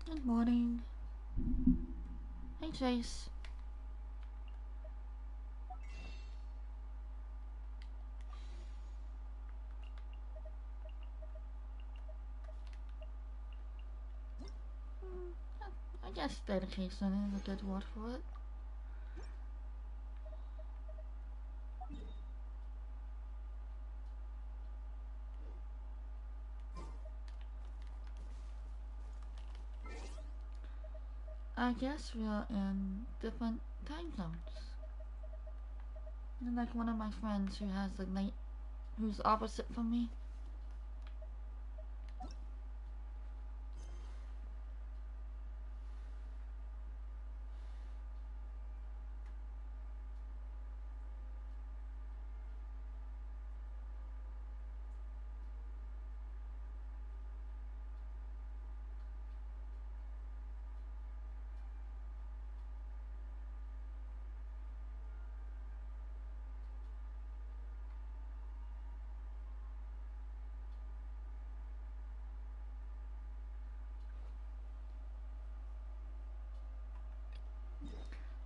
Good morning. Hey, Chase. I guess dedication is a good word for it. I guess we are in different time zones. And like one of my friends who has a night, who's opposite from me.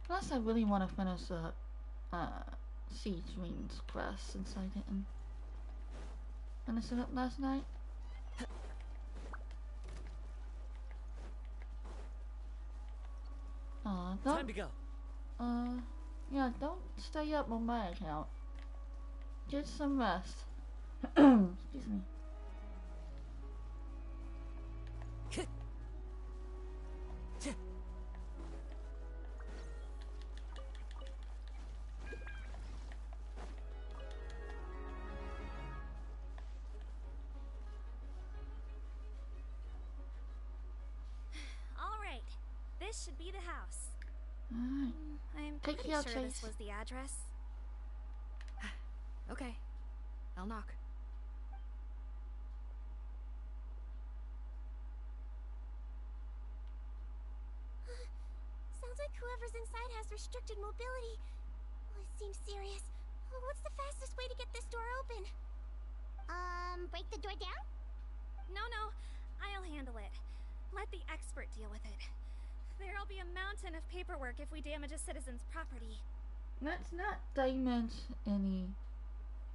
Plus, I really want to finish Sigewinne's quest since I didn't finish it up last night. Time to go. Yeah, don't stay up on my account. Get some rest. Excuse me. All right, this should be the house. Alright. I'm Take pretty care, sure Chase. this was the address. Okay, I'll knock. Sounds like whoever's inside has restricted mobility. Well, it seems serious. What's the fastest way to get this door open? Break the door down? No, I'll handle it. Let the expert deal with it. There'll be a mountain of paperwork if we damage a citizen's property. Let's not damage any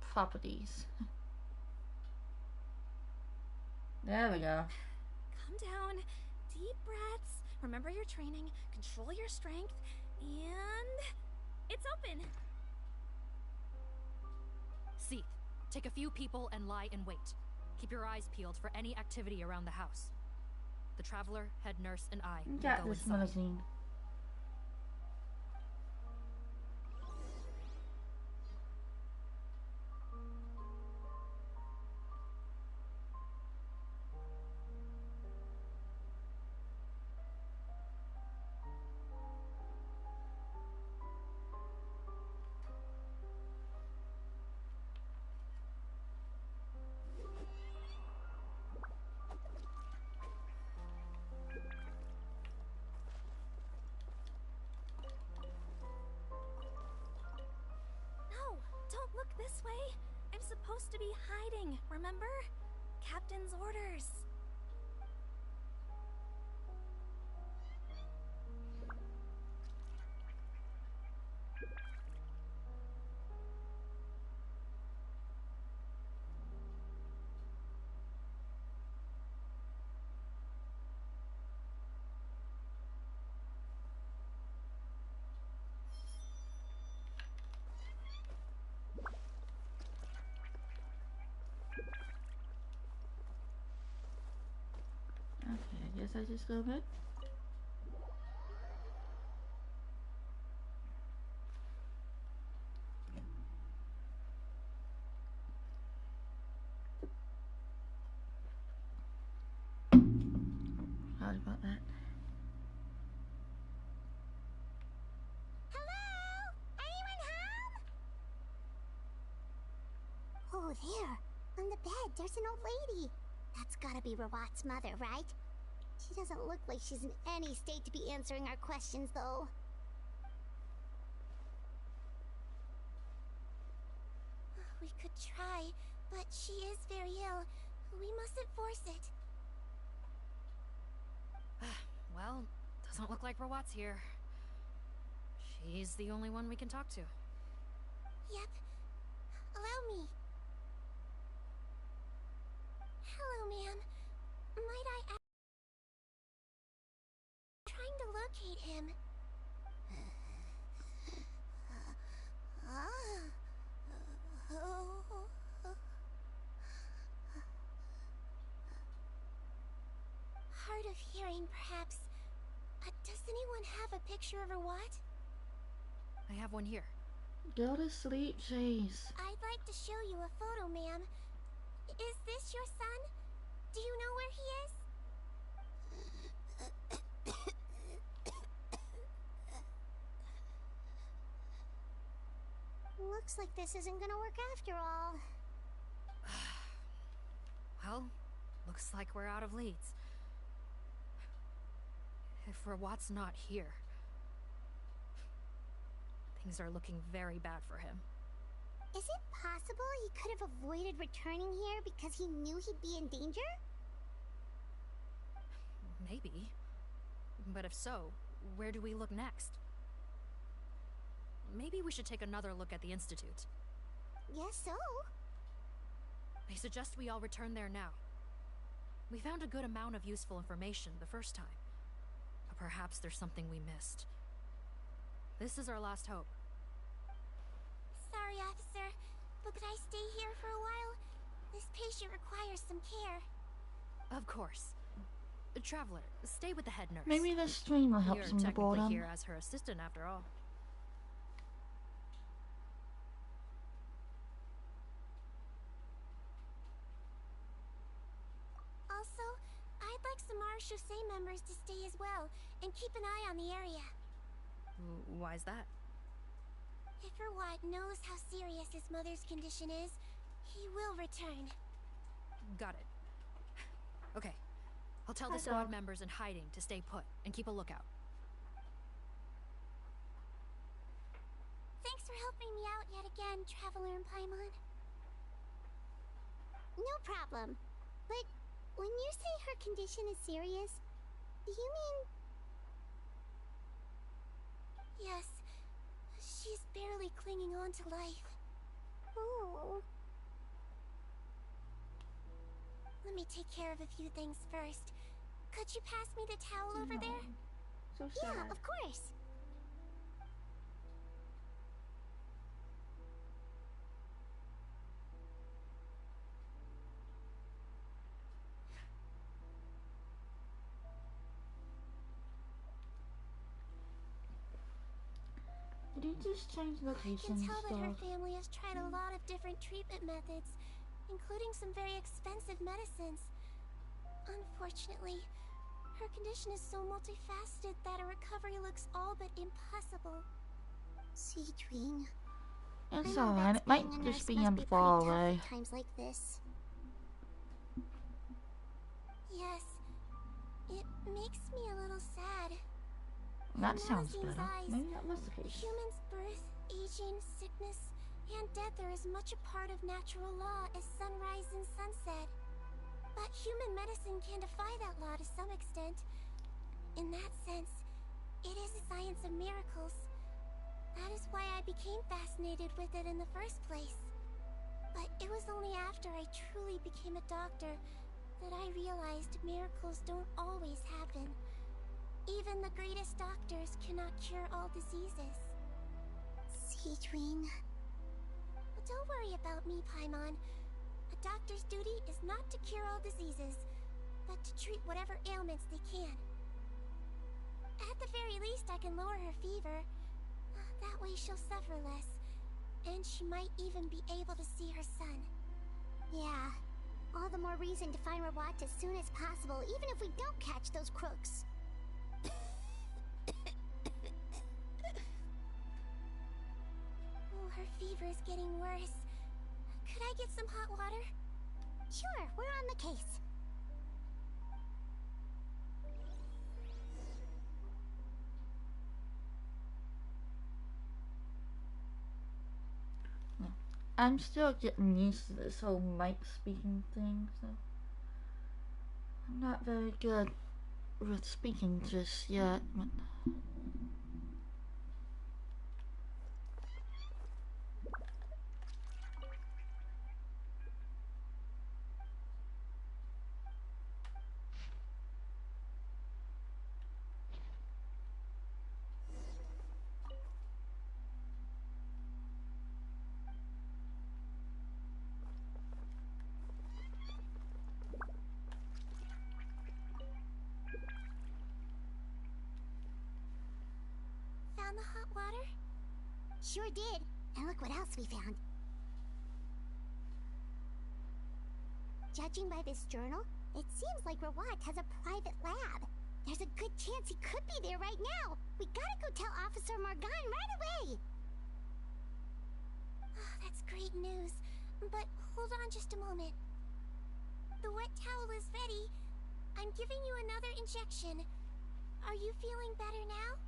properties. There we go. Calm down. Deep breaths. Remember your training. Control your strength. And... it's open. Seath, take a few people and lie in wait. Keep your eyes peeled for any activity around the house. The Traveler, head nurse, and I will Got go this inside. magazine. No, don't look this way. I'm supposed to be hiding, remember? Captain's orders. Okay, I guess I just go bed. Sorry about that. Hello? Anyone home? Oh, there. On the bed, there's an old lady. That's gotta be Rawat's mother, right? She doesn't look like she's in any state to be answering our questions, though. We could try, but she is very ill. We mustn't force it. Doesn't look like Rawat's here. She's the only one we can talk to. Yep. Allow me. Hello, ma'am. Might I ask? I'm trying to locate him. Hard of hearing, perhaps. Does anyone have a picture of Rawat? I have one here. Go to sleep, Chase. I'd like to show you a photo, ma'am. Is this your son? Do you know where he is? Looks like this isn't gonna work after all. Well, looks like we're out of leads. If Rawat's not here, things are looking very bad for him. Is it possible he could have avoided returning here because he knew he'd be in danger? Maybe. But if so, where do we look next? Maybe we should take another look at the Institute. Guess so. I suggest we all return there now. We found a good amount of useful information the first time. But perhaps there's something we missed. This is our last hope. Sorry, officer, but could I stay here for a while? This patient requires some care. Of course. Traveler, stay with the head nurse. Maybe the stream will help You're some of the technically boredom. here as her assistant after all. Also, I'd like some Marechaussee members to stay as well, and keep an eye on the area. Why's that? If Rawat knows how serious his mother's condition is, he will return. Got it. Okay. I'll tell the Hi, squad dog. members in hiding to stay put and keep a lookout. Thanks for helping me out yet again, Traveler and Paimon. No problem. But when you say her condition is serious, do you mean... Yes. She's barely clinging on to life. Oh. Let me take care of a few things first. Could you pass me the towel over there? So sad. Yeah, of course. Did you just change I can locations, tell that her dog? family has tried a lot of different treatment methods, including some very expensive medicines. Unfortunately, her condition is so multifaceted that a recovery looks all but impossible. Sigewinne. It's alright, it might just be far away. Times like this. Yes, it makes me a little sad. That From sounds Narasim's better. eyes, Maybe that was the case. Humans' birth, aging, sickness, and death are as much a part of natural law as sunrise and sunset. But human medicine can defy that law to some extent. In that sense, it is a science of miracles. That is why I became fascinated with it in the first place. But it was only after I truly became a doctor that I realized miracles don't always happen. Even the greatest doctors cannot cure all diseases. Sigewinne. But don't worry about me, Paimon. A doctor's duty is not to cure all diseases, but to treat whatever ailments they can. At the very least, I can lower her fever. That way she'll suffer less, and she might even be able to see her son. Yeah, all the more reason to find Rawat as soon as possible, even if we don't catch those crooks. Oh, her fever is getting worse. Could I get some hot water? Sure, we're on the case. I'm still getting used to this whole mic speaking thing, so I'm not very good with speaking just yet. But Found the hot water? Sure did. And look what else we found. Judging by this journal, it seems like Rawat has a private lab. There's a good chance he could be there right now. We gotta go tell Officer Morgan right away. Oh, that's great news. But hold on just a moment. The wet towel is ready. I'm giving you another injection. Are you feeling better now?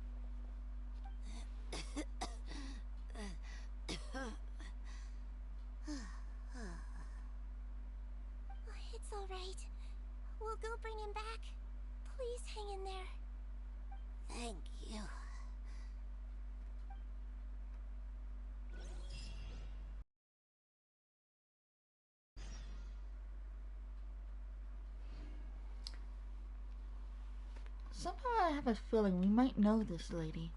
It's all right. We'll go bring him back. Please hang in there. Thank you. somehow I have a feeling we might know this lady.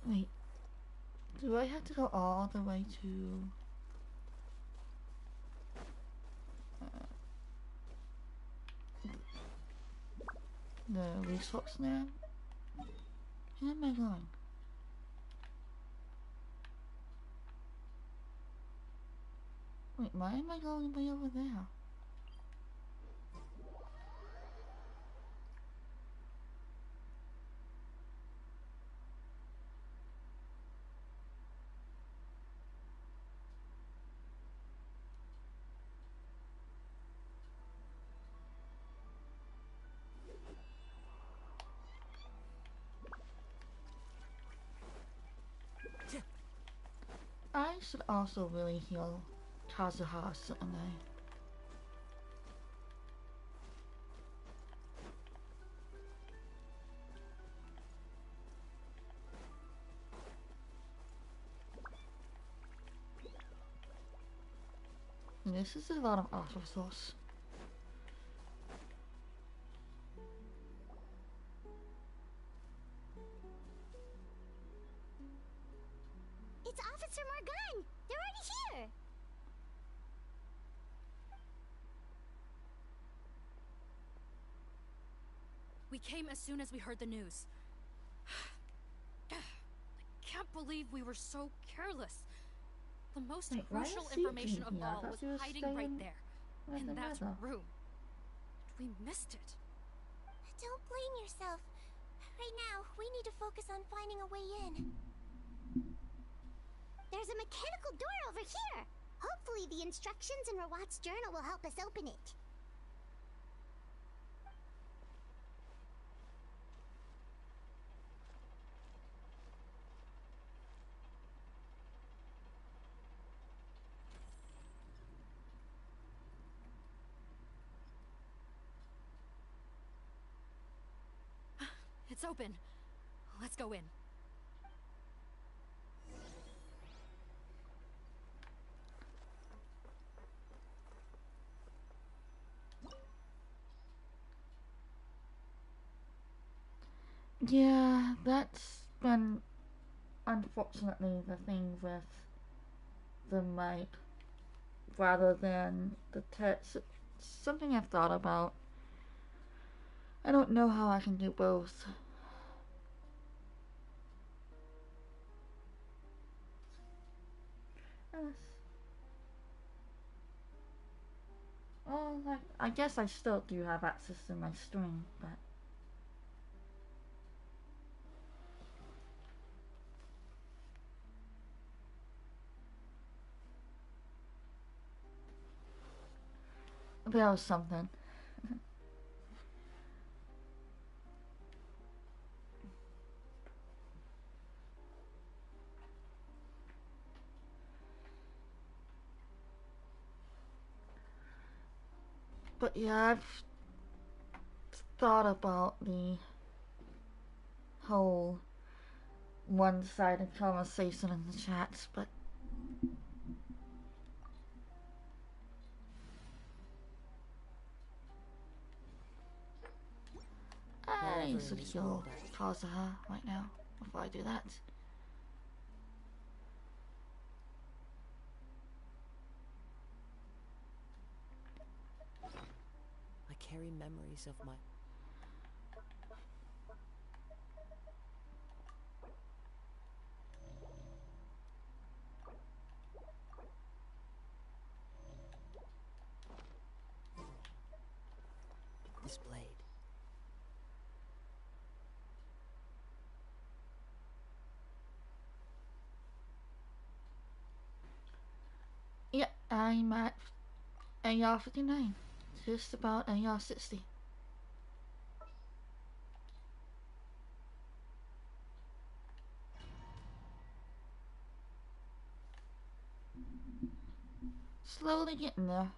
Wait, do I have to go all the way to the resource now? Where am I going? Wait, why am I going way over there? I should also really heal Kazuha, shouldn't I? This is a lot of alpha sauce. It's Officer Morgan! They're already here! We came as soon as we heard the news. I can't believe we were so careless. The most Wait, why crucial is he information of here? I all thought was he was hiding right staying there, with in the that weather. room. We missed it. Don't blame yourself. Right now, we need to focus on finding a way in. There's a mechanical door over here! Hopefully the instructions in Rawat's journal will help us open it. It's open. Let's go in. Yeah, that's been unfortunately the thing with the mic rather than the text. It's something I've thought about. I don't know how I can do both. Well, like, I guess I still do have access to my string, but... there was something. But yeah, I've thought about the whole one-sided conversation in the chats, but I should heal Kazuha right now before I do that. I carry memories of my... This blade. Yeah, I'm at AR 59. Just about AR 60. Slowly getting there.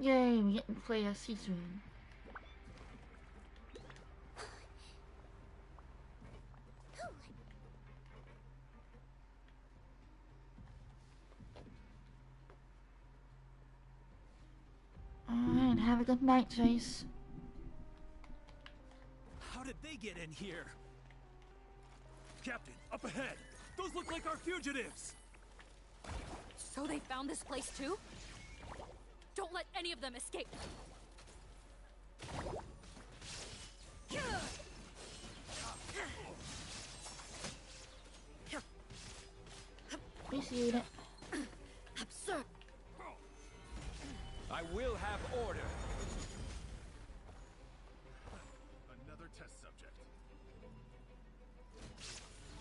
Yay, we get to play as Sigewinne. Alright, have a good night, Chase. How did they get in here? Captain, up ahead! Those look like our fugitives! So they found this place too? Don't let any of them escape! Appreciate it. Absurd! I will have order! Another test subject.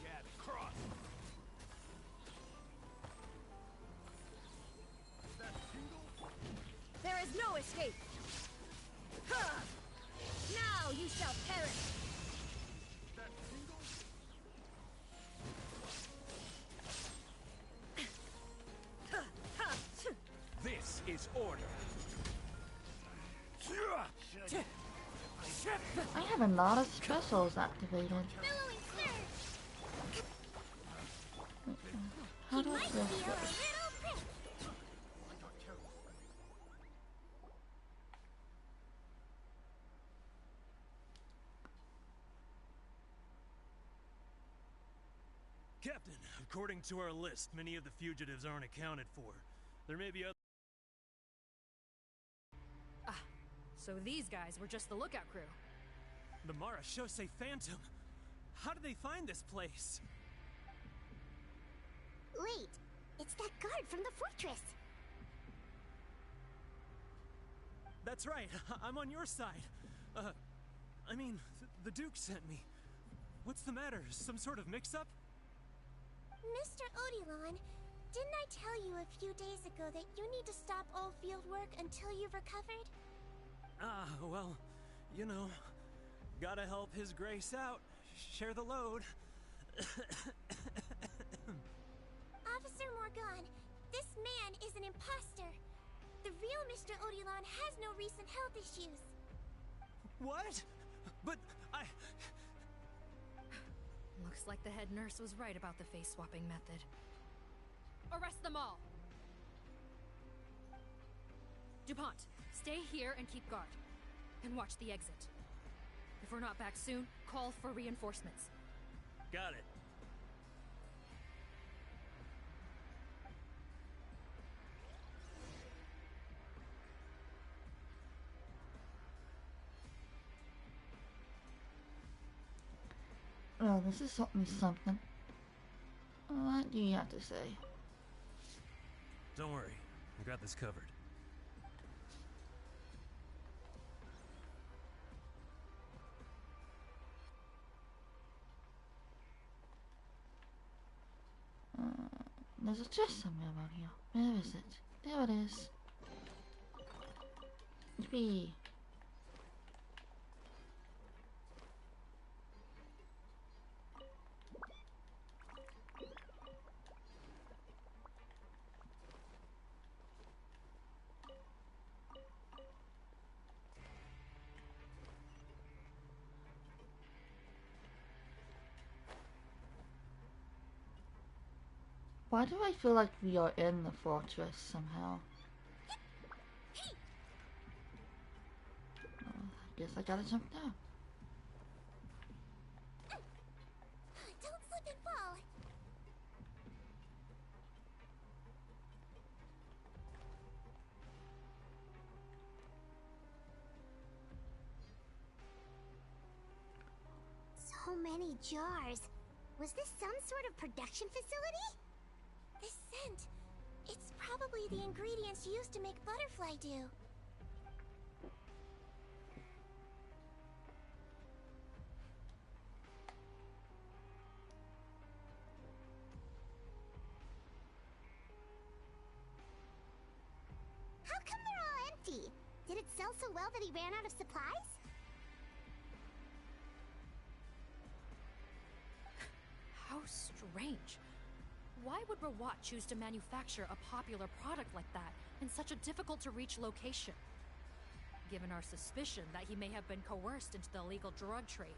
Jab, cross! That tingle? There is no escape! Now you shall perish! That tingle? This is order! I have a lot of specials activated. Billowing surge! How He do I might do feel a this? little prick! Captain, according to our list, many of the fugitives aren't accounted for. There may be other... So these guys were just the lookout crew. The Marachose Phantom! How did they find this place? Wait, it's that guard from the fortress! That's right, I'm on your side. I mean, the Duke sent me. What's the matter? Some sort of mix-up? Mr. Odilon, didn't I tell you a few days ago that you need to stop all field work until you've recovered? Ah, well, you know, gotta help His Grace out. Share the load. Officer Morgan, this man is an imposter. The real Mr. Odilon has no recent health issues. What? But I... Looks like the head nurse was right about the face-swapping method. Arrest them all! DuPont, stay here and keep guard. And watch the exit. If we're not back soon, call for reinforcements. Got it. Well, this is something something. What do you have to say? Don't worry, I got this covered. There's a chest somewhere around here. Where is it? There it is. Yippee. Why do I feel like we are in the fortress somehow? I guess I gotta jump down. Don't slip and fall. So many jars. Was this some sort of production facility? This scent. It's probably the ingredients used to make butterfly dew. How come they're all empty? Did it sell so well that he ran out of supplies? How strange. Why would Rawat choose to manufacture a popular product like that in such a difficult-to-reach location? Given our suspicion that he may have been coerced into the illegal drug trade,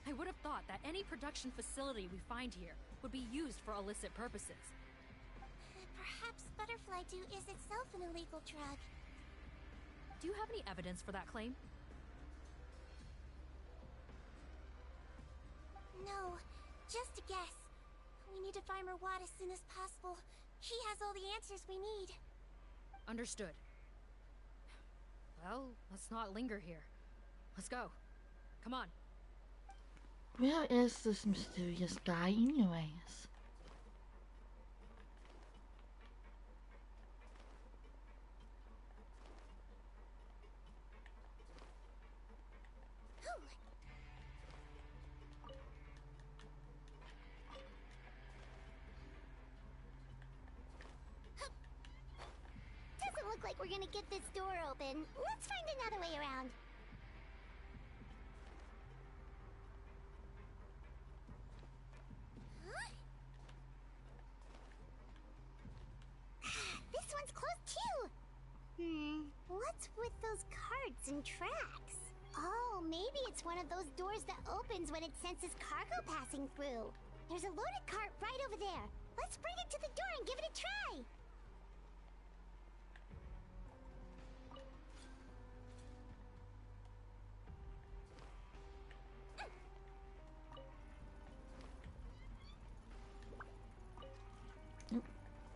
I would have thought that any production facility we find here would be used for illicit purposes. Perhaps butterfly dew is itself an illegal drug. Do you have any evidence for that claim? No, just a guess. We need to find Rawat as soon as possible. He has all the answers we need. Understood. Well, let's not linger here. Let's go. Come on. Where is this mysterious guy anyways? Doesn't look like we're gonna get this door open. Let's find another way around. Huh? This one's closed too. What's with those carts and tracks? Oh, maybe it's one of those doors that opens when it senses cargo passing through. There's a loaded cart right over there. Let's bring it to the door and give it a try.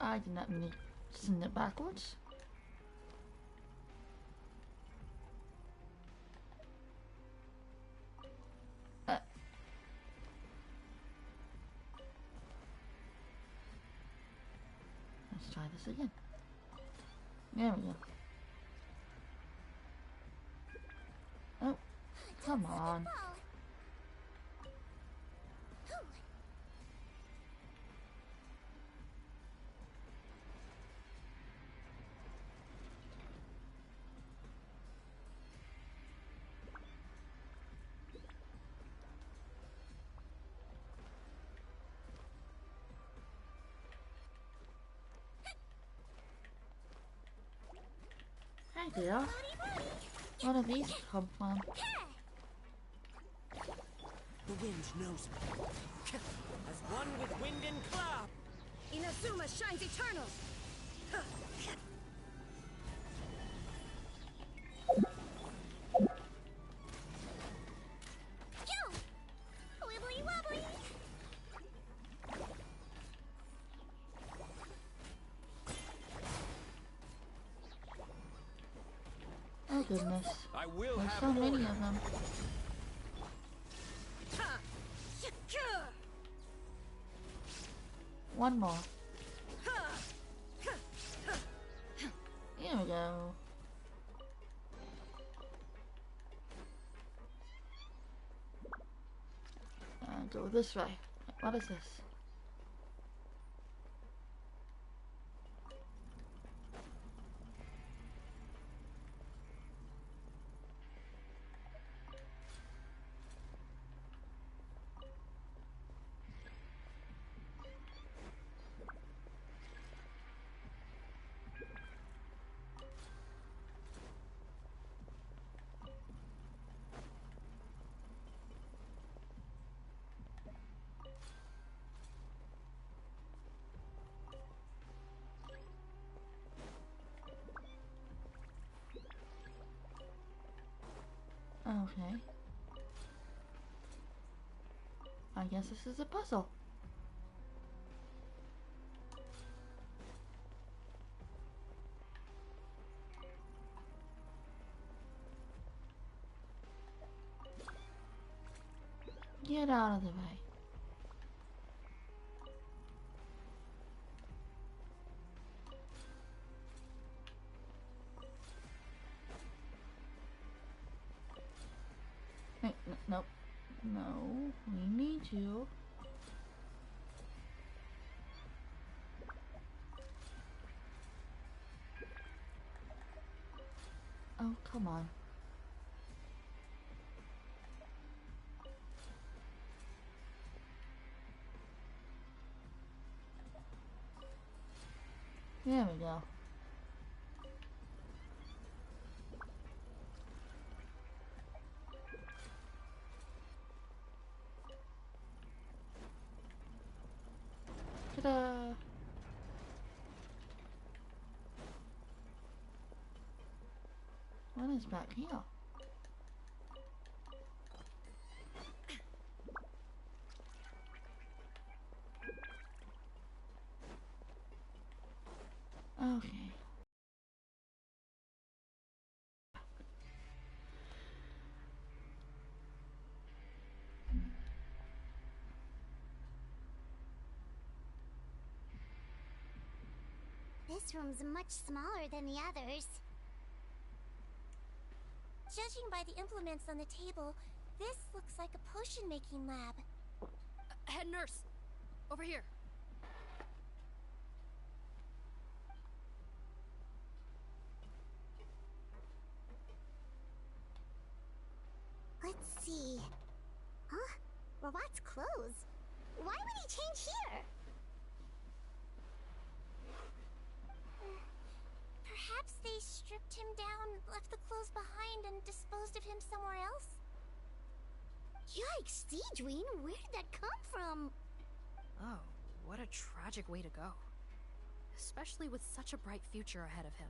I did not mean to send it backwards. Let's try this again. There we go. Oh, come on. Hi there. Where do these come from? The wind knows me. As one with wind and cloud. Inazuma shines eternal! Wibbly wobbly! Oh goodness. I will There's have so many order. of them. One more. Here we go. And go this way. What is this? Okay. I guess this is a puzzle. Get out of the way. Hey, nope. No, we need you. Oh, come on. There we go. Ta-da! What is back here? Okay. This room's much smaller than the others. Judging by the implements on the table, this looks like a potion-making lab. Head nurse! Over here! Let's see. Huh? Robot's clothes? Why would he change here? Perhaps they stripped him down, left the clothes behind, and disposed of him somewhere else? Yikes, Sigewinne, where did that come from? Oh, what a tragic way to go. Especially with such a bright future ahead of him.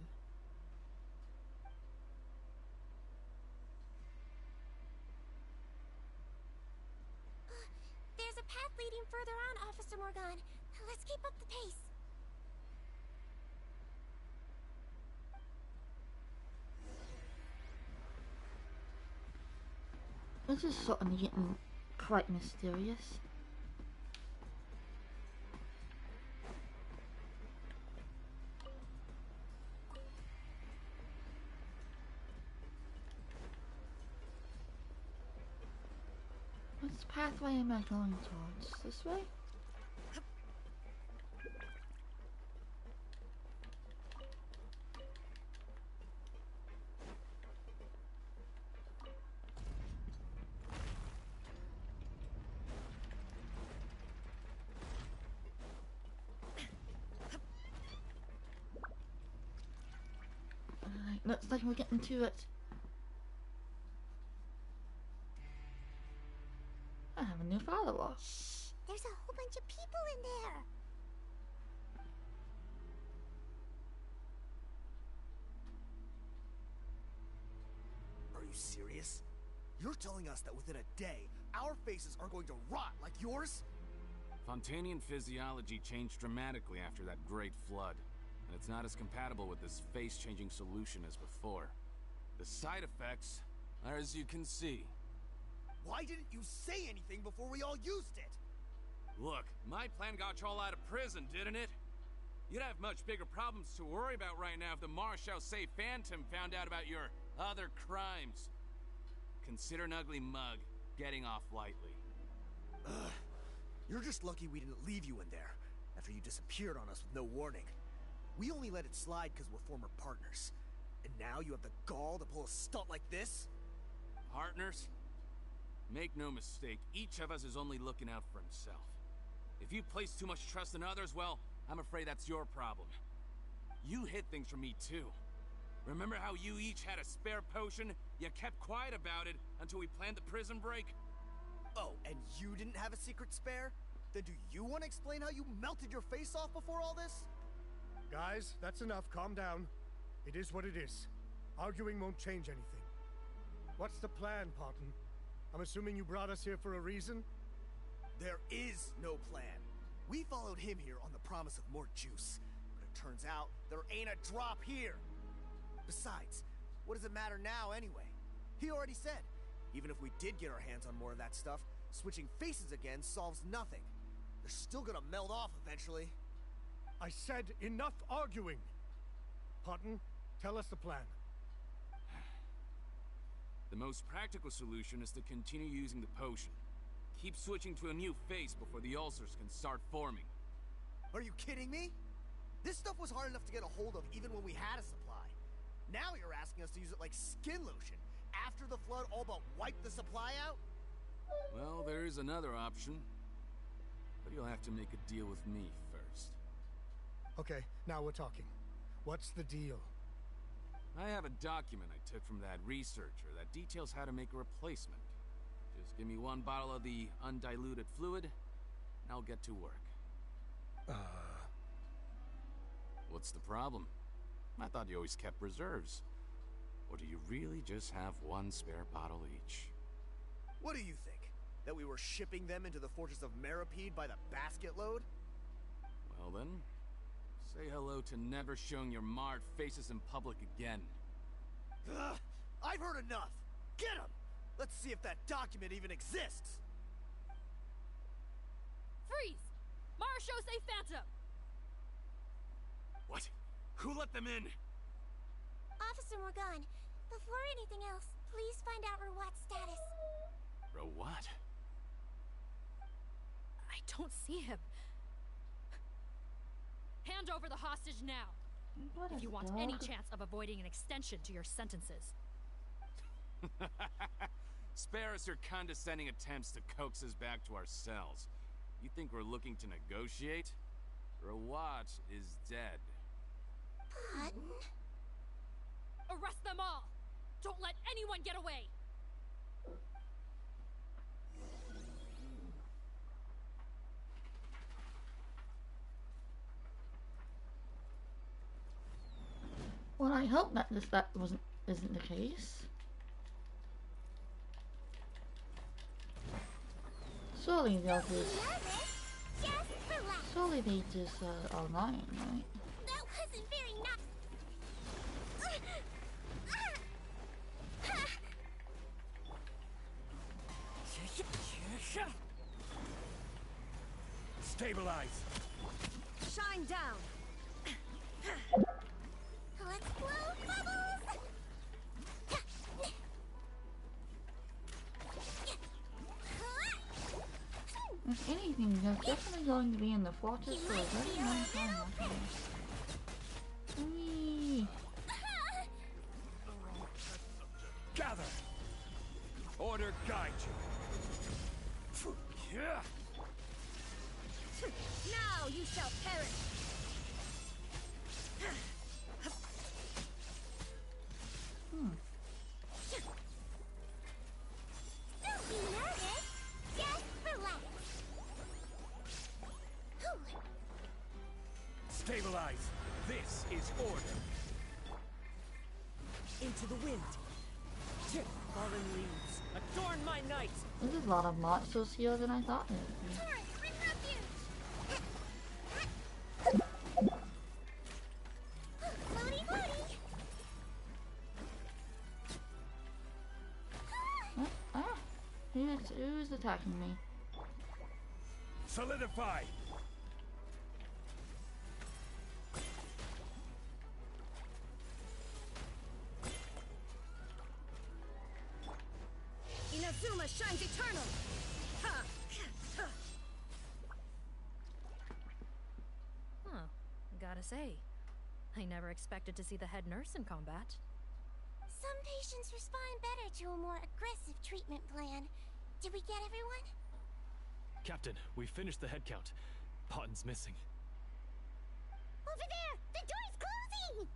There's a path leading further on, Officer Morgan. Let's keep up the pace. This is suddenly getting quite mysterious. Which pathway am I going towards? This way? Looks like we're getting to it. I have a new follower. Shh! There's a whole bunch of people in there. Are you serious? You're telling us that within a day, our faces are going to rot like yours? Fontanian physiology changed dramatically after that great flood, and it's not as compatible with this face-changing solution as before. The side effects are as you can see. Why didn't you say anything before we all used it? Look, my plan got y'all out of prison, didn't it? You'd have much bigger problems to worry about right now if the Marshal Say Phantom found out about your other crimes. Consider an ugly mug getting off lightly. Ugh. You're just lucky we didn't leave you in there after you disappeared on us with no warning. We only let it slide because we're former partners. And now you have the gall to pull a stunt like this? Partners? Make no mistake, each of us is only looking out for himself. If you place too much trust in others, well, I'm afraid that's your problem. You hid things from me too. Remember how you each had a spare potion? You kept quiet about it until we planned the prison break? Oh, and you didn't have a secret spare? Then do you want to explain how you melted your face off before all this? Guys, that's enough. Calm down. It is what it is. Arguing won't change anything. What's the plan, Parton? I'm assuming you brought us here for a reason? There is no plan. We followed him here on the promise of more juice. But it turns out there ain't a drop here. Besides, what does it matter now anyway? He already said, even if we did get our hands on more of that stuff, switching faces again solves nothing. They're still gonna melt off eventually. I said enough arguing! Parton, tell us the plan. The most practical solution is to continue using the potion. Keep switching to a new face before the ulcers can start forming. Are you kidding me? This stuff was hard enough to get a hold of even when we had a supply. Now you're asking us to use it like skin lotion after the flood all but wiped the supply out? Well, there is another option. But you'll have to make a deal with me first. Okay, now we're talking. What's the deal? I have a document I took from that researcher that details how to make a replacement. Just give me one bottle of the undiluted fluid, and I'll get to work. What's the problem? I thought you always kept reserves. Or do you really just have one spare bottle each? What do you think? That we were shipping them into the fortress of Meripede by the basket load? Well then, say hello to never showing your marred faces in public again. Ugh, I've heard enough! Get him! Let's see if that document even exists! Freeze! Marshal Say Phantom! What? Who let them in? Officer Morgan, before anything else, please find out Rawat's status. What? I don't see him. Hand over the hostage now. What If a you want dog. any chance of avoiding an extension to your sentences. Spare us your condescending attempts to coax us back to our cells. You think we're looking to negotiate? Rawat is dead. Parton? Arrest them all! Don't let anyone get away! Well, I hope that isn't the case. Surely they'll just. Nervous? Just relax. Surely they just are lying, right? That wasn't very nice. Stabilize! Shine down. Let's blow bubbles. If anything, they're definitely going to be in the fortress for a very long time after this. Whee! Gather! Order guide you. Yeah. Now you shall perish. Don't be nervous. Just relax. Stabilize. This is order. Into the wind. Fallen leaves, adorn my night. There's a lot of monsters here than I thought there would be. Torrent, bring refuge. Floaty, floaty. Ah! Who's attacking me? Solidify! Inazuma shines eternal! Ha! Huh. Gotta say, I never expected to see the head nurse in combat. Some patients respond better to a more aggressive treatment plan. Did we get everyone? Captain, we finished the head count. Potten's missing. Over there! The door's closing!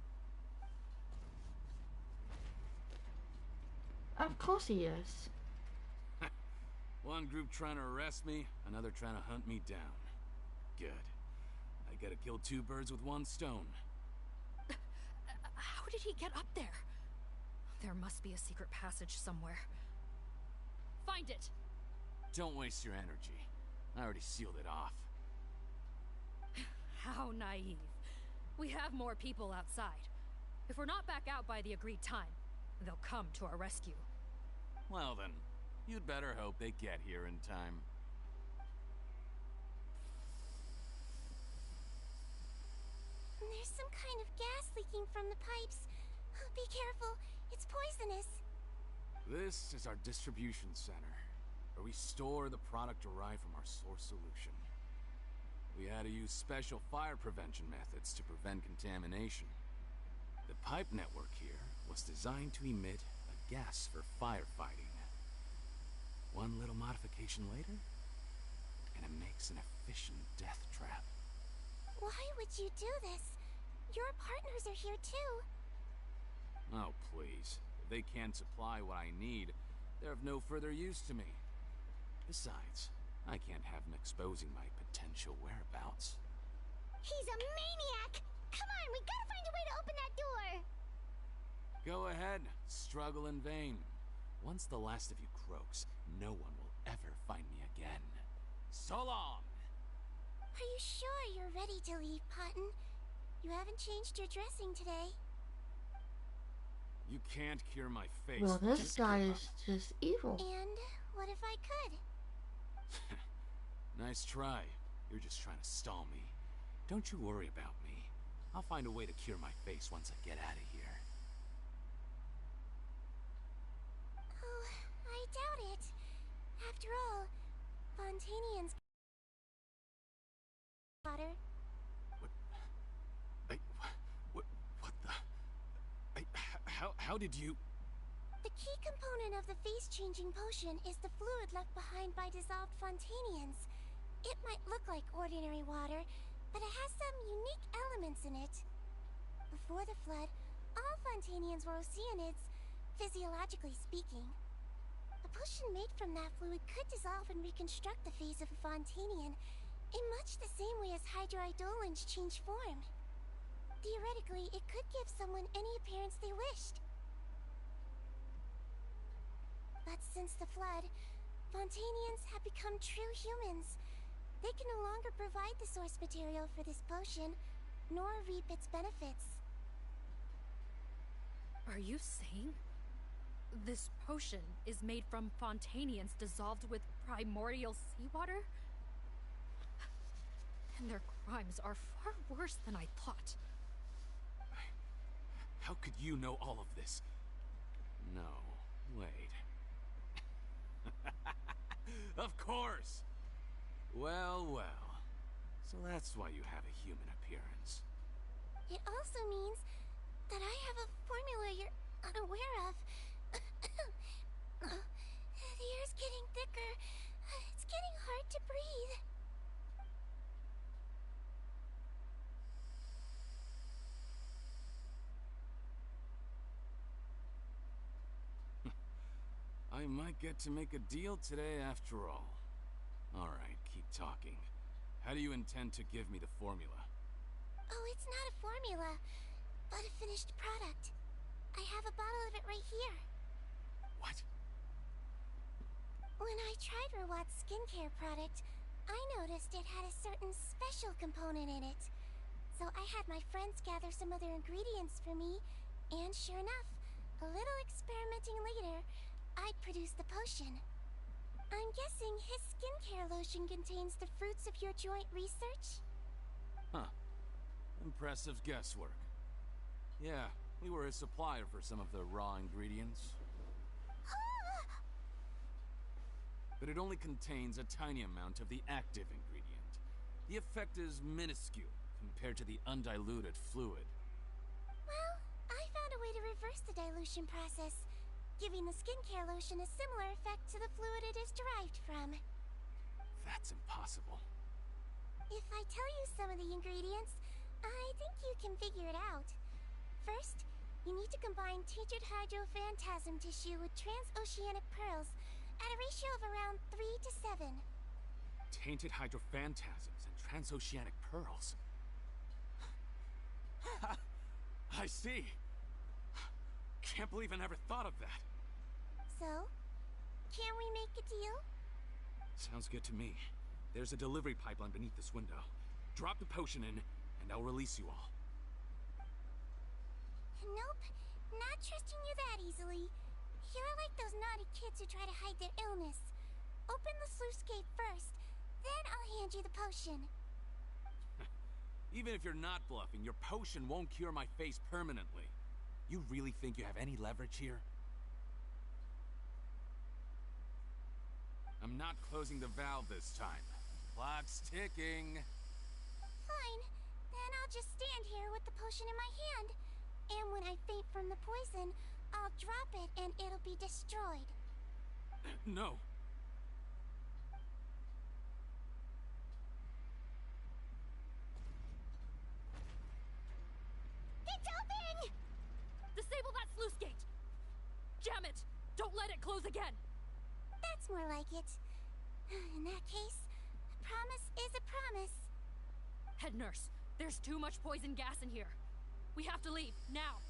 Of course he is. One group trying to arrest me, another trying to hunt me down. Good. I gotta kill two birds with one stone. How did he get up there? There must be a secret passage somewhere. Find it! Don't waste your energy. I already sealed it off. How naive. We have more people outside. If we're not back out by the agreed time, they'll come to our rescue. Well then, you'd better hope they get here in time. There's some kind of gas leaking from the pipes. Be careful, it's poisonous. This is our distribution center, where we store the product derived from our source solution. We had to use special fire prevention methods to prevent contamination. The pipe network here was designed to emit a gas for firefighting. One little modification later, and it makes an efficient death trap. Why would you do this? Your partners are here too. Oh, please. If they can't supply what I need, they're of no further use to me. Besides, I can't have them exposing my potential whereabouts. He's a maniac! Come on, we gotta find a way to open that door! Go ahead, struggle in vain. Once the last of you croaks, no one will ever find me again. So long! Are you sure you're ready to leave, Potten? You haven't changed your dressing today. You can't cure my face. Well, this Just guy give is just evil. And what if I could? up. Nice try. You're just trying to stall me. Don't you worry about me. I'll find a way to cure my face once I get out of here. Oh, I doubt it. After all, Fontanians water. What the? How did you? The key component of the face-changing potion is the fluid left behind by dissolved Fontanians. It might look like ordinary water, but it has some unique elements in it. Before the flood, all Fontanians were oceanids, physiologically speaking. A potion made from that fluid could dissolve and reconstruct the face of a Fontanian in much the same way as hydroidolins change form. Theoretically, it could give someone any appearance they wished. But since the flood, Fontanians have become true humans. They can no longer provide the source material for this potion, nor reap its benefits. Are you saying this potion is made from Fontanians dissolved with primordial seawater? And their crimes are far worse than I thought. How could you know all of this? No, wait. Of course! Well, well. So that's why you have a human appearance. It also means that I have a formula you're unaware of. The air's getting thicker. It's getting hard to breathe. I might get to make a deal today after all. Alright, keep talking. How do you intend to give me the formula? Oh, it's not a formula, but a finished product. I have a bottle of it right here. What? When I tried Rawat's skincare product, I noticed it had a certain special component in it. So I had my friends gather some other ingredients for me, and sure enough, a little experimenting later, I'd produced the potion. I'm guessing his skincare lotion contains the fruits of your joint research? Huh. Impressive guesswork. Yeah, we were his supplier for some of the raw ingredients. But it only contains a tiny amount of the active ingredient. The effect is minuscule compared to the undiluted fluid. Well, I found a way to reverse the dilution process, giving the skincare lotion a similar effect to the fluid it is derived from. That's impossible. If I tell you some of the ingredients, I think you can figure it out. First, you need to combine Teachard Hydrophantasm tissue with transoceanic pearls at a ratio of around 3 to 7. Tainted hydrophantasms and transoceanic pearls. I see. Can't believe I never thought of that. So, can we make a deal? Sounds good to me. There's a delivery pipeline beneath this window. Drop the potion in, and I'll release you all. Nope, not trusting you that easily. You're like those naughty kids who try to hide their illness. Open the sluice gate first, then I'll hand you the potion. Even if you're not bluffing, your potion won't cure my face permanently. You really think you have any leverage here? I'm not closing the valve this time. Clock's ticking. Fine, then I'll just stand here with the potion in my hand. And when I faint from the poison, I'll drop it and it'll be destroyed. No. It's open! Disable that sluice gate! Jam it! Don't let it close again! That's more like it. In that case, a promise is a promise. Head nurse, there's too much poison gas in here. We have to leave, now!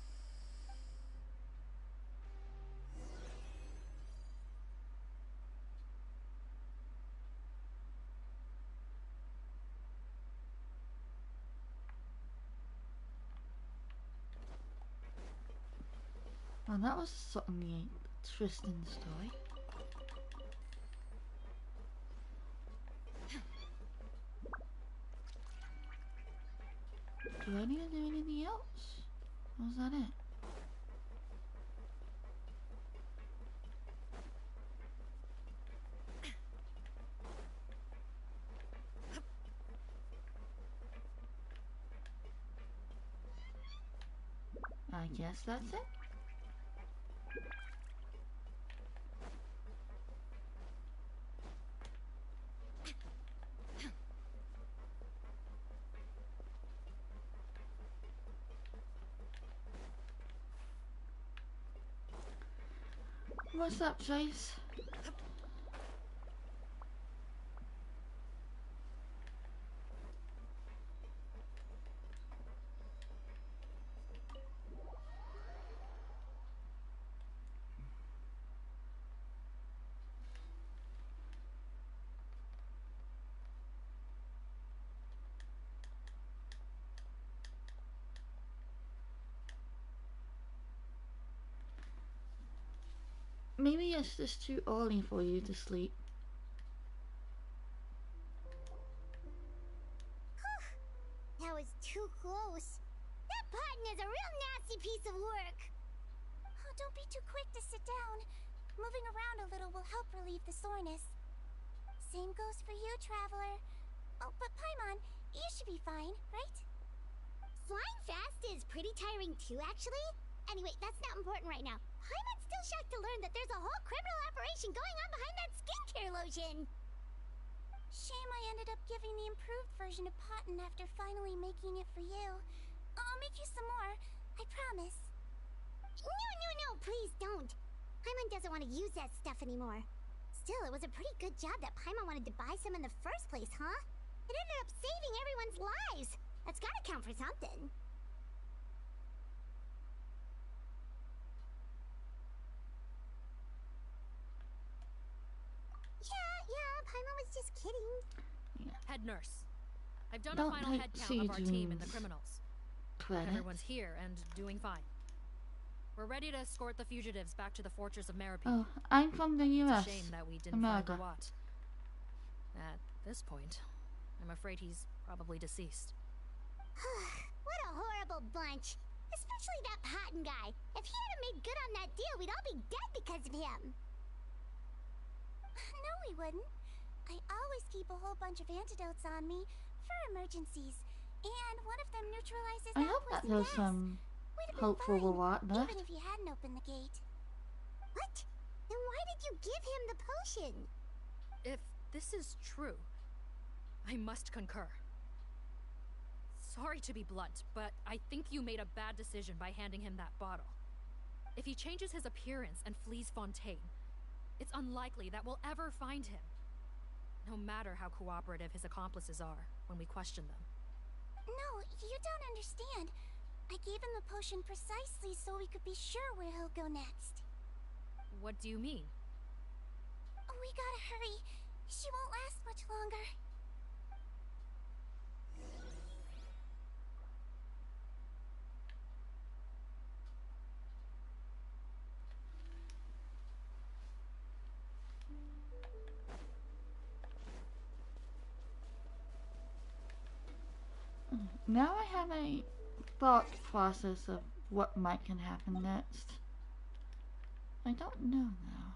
Well, that was certainly a interesting story. Do I need to do anything else? Or was that it? I guess that's it. What's up, Chase? Maybe it's just too early for you to sleep. That was too close. That button is a real nasty piece of work. Oh, don't be too quick to sit down. Moving around a little will help relieve the soreness. Same goes for you, Traveler. Oh, but Paimon, you should be fine, right? Flying fast is pretty tiring too, actually. Anyway, that's not important right now. Paimon's still shocked to learn that there's a whole criminal operation going on behind that skincare lotion. Shame I ended up giving the improved version of Potin after finally making it for you. I'll make you some more, I promise. No, please don't. Paimon doesn't want to use that stuff anymore. Still, it was a pretty good job that Paimon wanted to buy some in the first place, huh? It ended up saving everyone's lives. That's gotta count for something. Yeah, Paimon was just kidding. Yeah. Head nurse, I've done Don't a final take head count of our team and the Sigewinne's criminals. credit. Everyone's here and doing fine. We're ready to escort the fugitives back to the fortress of Merope. Oh, I'm from the It's US. a shame that we didn't America. find Wat. At this point, I'm afraid he's probably deceased. What a horrible bunch. Especially that Patton guy. If he hadn't made good on that deal, we'd all be dead because of him. No, we wouldn't. I always keep a whole bunch of antidotes on me for emergencies. And one of them neutralizes I hope that poison there's gas. some We'd have been hope for fine, Wat left. even if you hadn't opened the gate. What? Then why did you give him the potion? If this is true, I must concur. Sorry to be blunt, but I think you made a bad decision by handing him that bottle. If he changes his appearance and flees Fontaine, it's unlikely that we'll ever find him. No matter how cooperative his accomplices are when we question them. No, you don't understand. I gave him the potion precisely so we could be sure where he'll go next. What do you mean? We gotta hurry. She won't last much longer. Now I have a thought process of what might can happen next. I don't know now.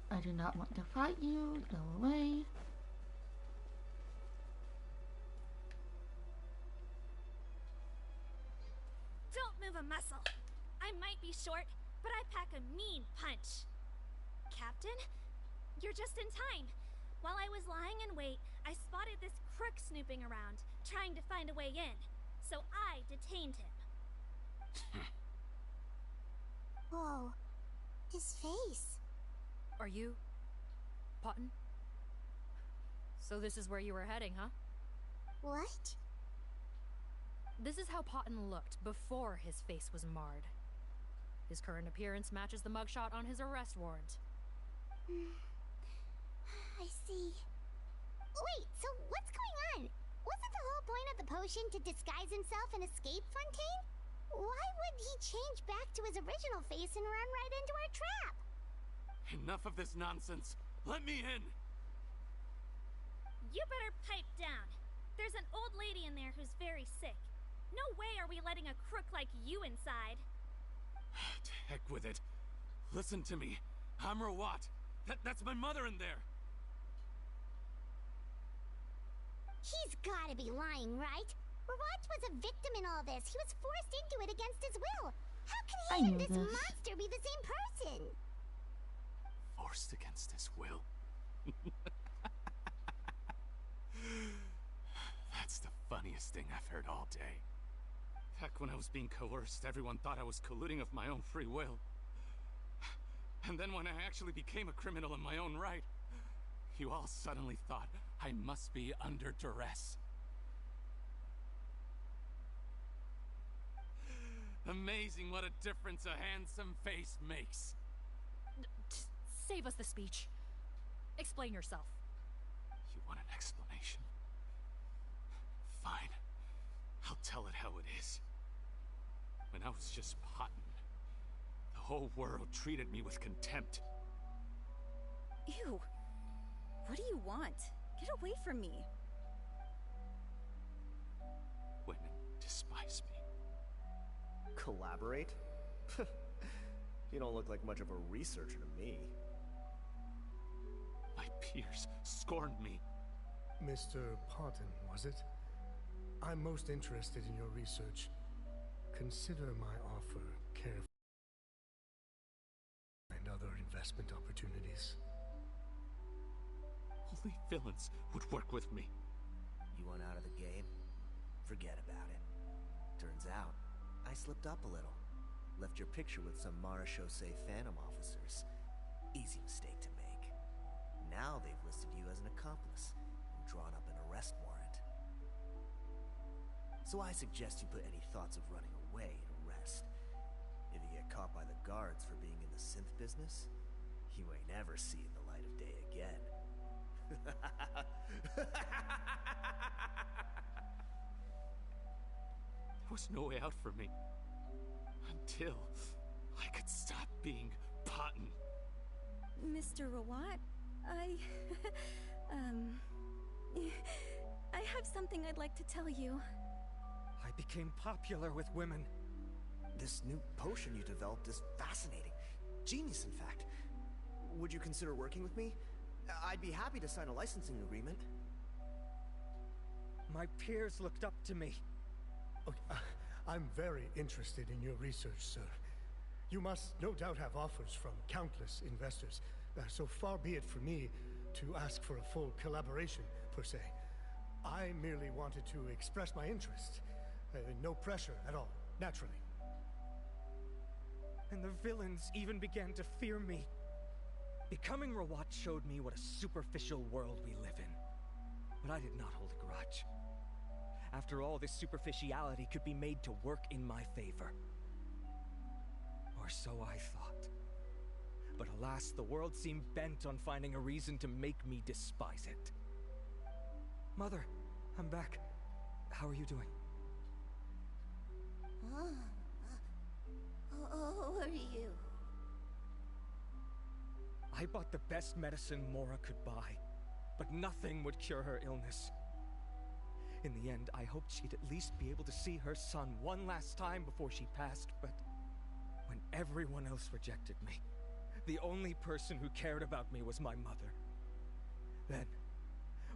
I do not want to fight you. Go away. Don't move a muscle. I might be short, but I pack a mean punch. Captain, you're just in time. While I was lying in wait, I spotted this crook snooping around, trying to find a way in. So I detained him. Whoa. His face. Are you... Potton? So this is where you were heading, huh? What? This is how Potton looked before his face was marred. His current appearance matches the mugshot on his arrest warrant. I see. Wait, so what's going on? Wasn't the whole point of the potion to disguise himself and escape Fontaine? Why would he change back to his original face and run right into our trap? Enough of this nonsense. Let me in. You better pipe down. There's an old lady in there who's very sick. No way are we letting a crook like you inside. To heck with it. Listen to me. I'm Rawat. That's my mother in there. He's gotta be lying, right? Rawat was a victim in all this. He was forced into it against his will. How can I he and knew this this. monster be the same person? Forced against his will. That's the funniest thing I've heard all day. Heck, when I was being coerced, everyone thought I was colluding of my own free will. And then when I actually became a criminal in my own right, you all suddenly thought I must be under duress. Amazing what a difference a handsome face makes. Save us the speech. Explain yourself. You want an explanation? Fine. I'll tell it how it is. When I was just Potton, the whole world treated me with contempt. Ew. What do you want? Get away from me. Women despise me. Collaborate? You don't look like much of a researcher to me. My peers scorned me. Mr. Potton, was it? I'm most interested in your research. Consider my offer carefully and other investment opportunities. Only villains would work with me. You want out of the game? Forget about it. Turns out, I slipped up a little. Left your picture with some Marechaussee Phantom officers. Easy mistake to make. Now they've listed you as an accomplice and drawn up an arrest warrant. So I suggest you put any thoughts of running away to rest. If you get caught by the guards for being in the synth business, you ain't ever seeing the light of day again. There was no way out for me. Until I could stop being Pt2. Mr. Rawat, I have something I'd like to tell you. I became popular with women. This new potion you developed is fascinating. Genius, in fact. Would you consider working with me? I'd be happy to sign a licensing agreement. My peers looked up to me. I'm very interested in your research, sir. You must no doubt have offers from countless investors, so far be it for me to ask for a full collaboration, per se. I merely wanted to express my interest. No pressure at all, naturally. And the villains even began to fear me. Becoming Rawat showed me what a superficial world we live in. But I did not hold a grudge. After all, this superficiality could be made to work in my favor. Or so I thought. But alas, the world seemed bent on finding a reason to make me despise it. Mother, I'm back. How are you doing? Who are you? I bought the best medicine Mora could buy, but nothing would cure her illness. In the end, I hoped she'd at least be able to see her son one last time before she passed, but when everyone else rejected me, the only person who cared about me was my mother. Then,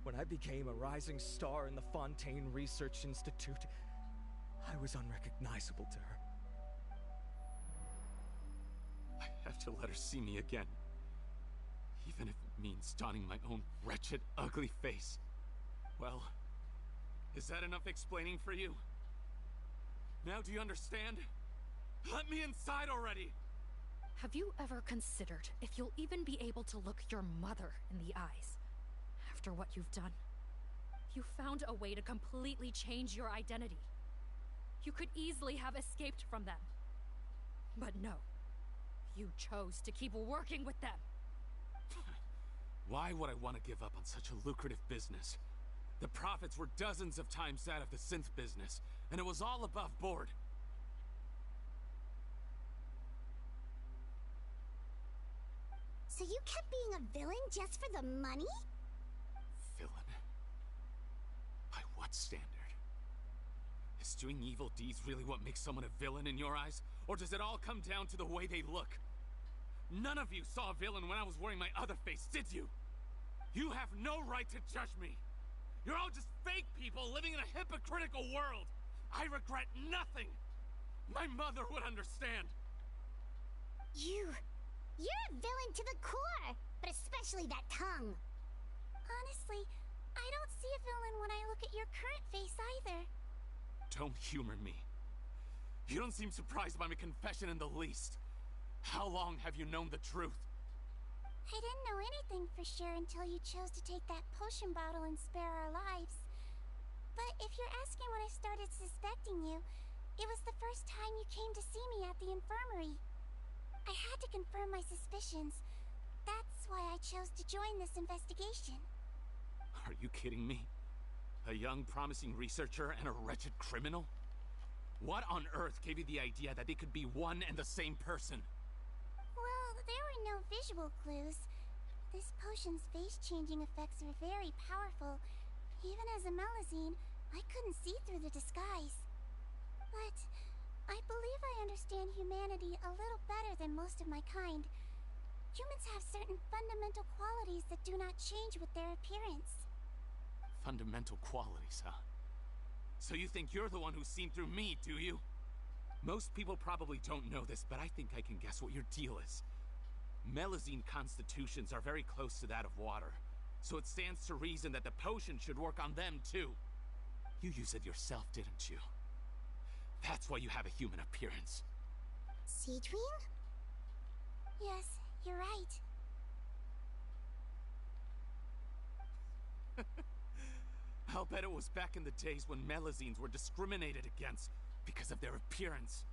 when I became a rising star in the Fontaine Research Institute, I was unrecognizable to her. I have to let her see me again. Even if it means donning my own wretched, ugly face. Well, is that enough explaining for you? Now do you understand? Let me inside already! Have you ever considered if you'll even be able to look your mother in the eyes after what you've done? You found a way to completely change your identity. You could easily have escaped from them. But no. You chose to keep working with them. Why would I want to give up on such a lucrative business? The profits were dozens of times that of the synth business, and it was all above board. So you kept being a villain just for the money? Villain? By what standard? Is doing evil deeds really what makes someone a villain in your eyes? Or does it all come down to the way they look? None of you saw a villain when I was wearing my other face, did you? You have no right to judge me. You're all just fake people living in a hypocritical world. I regret nothing. My mother would understand. You're a villain to the core, but especially that tongue. Honestly, I don't see a villain when I look at your current face either. Don't humor me. You don't seem surprised by my confession in the least. How long have you known the truth? I didn't know anything for sure until you chose to take that potion bottle and spare our lives. But if you're asking when I started suspecting you, it was the first time you came to see me at the infirmary. I had to confirm my suspicions. That's why I chose to join this investigation. Are you kidding me? A young, promising researcher and a wretched criminal? What on earth gave you the idea that they could be one and the same person? Well, there were no visual clues. This potion's face-changing effects are very powerful. Even as a Melusine, I couldn't see through the disguise. But I believe I understand humanity a little better than most of my kind. Humans have certain fundamental qualities that do not change with their appearance. Fundamental qualities, huh? So you think you're the one who's seen through me, do you? Most people probably don't know this, but I think I can guess what your deal is. Melazine constitutions are very close to that of water, so it stands to reason that the potion should work on them too. You use it yourself, didn't you? That's why you have a human appearance. Sigewinne? Yes, you're right. I'll bet it was back in the days when Melazines were discriminated against because of their appearance.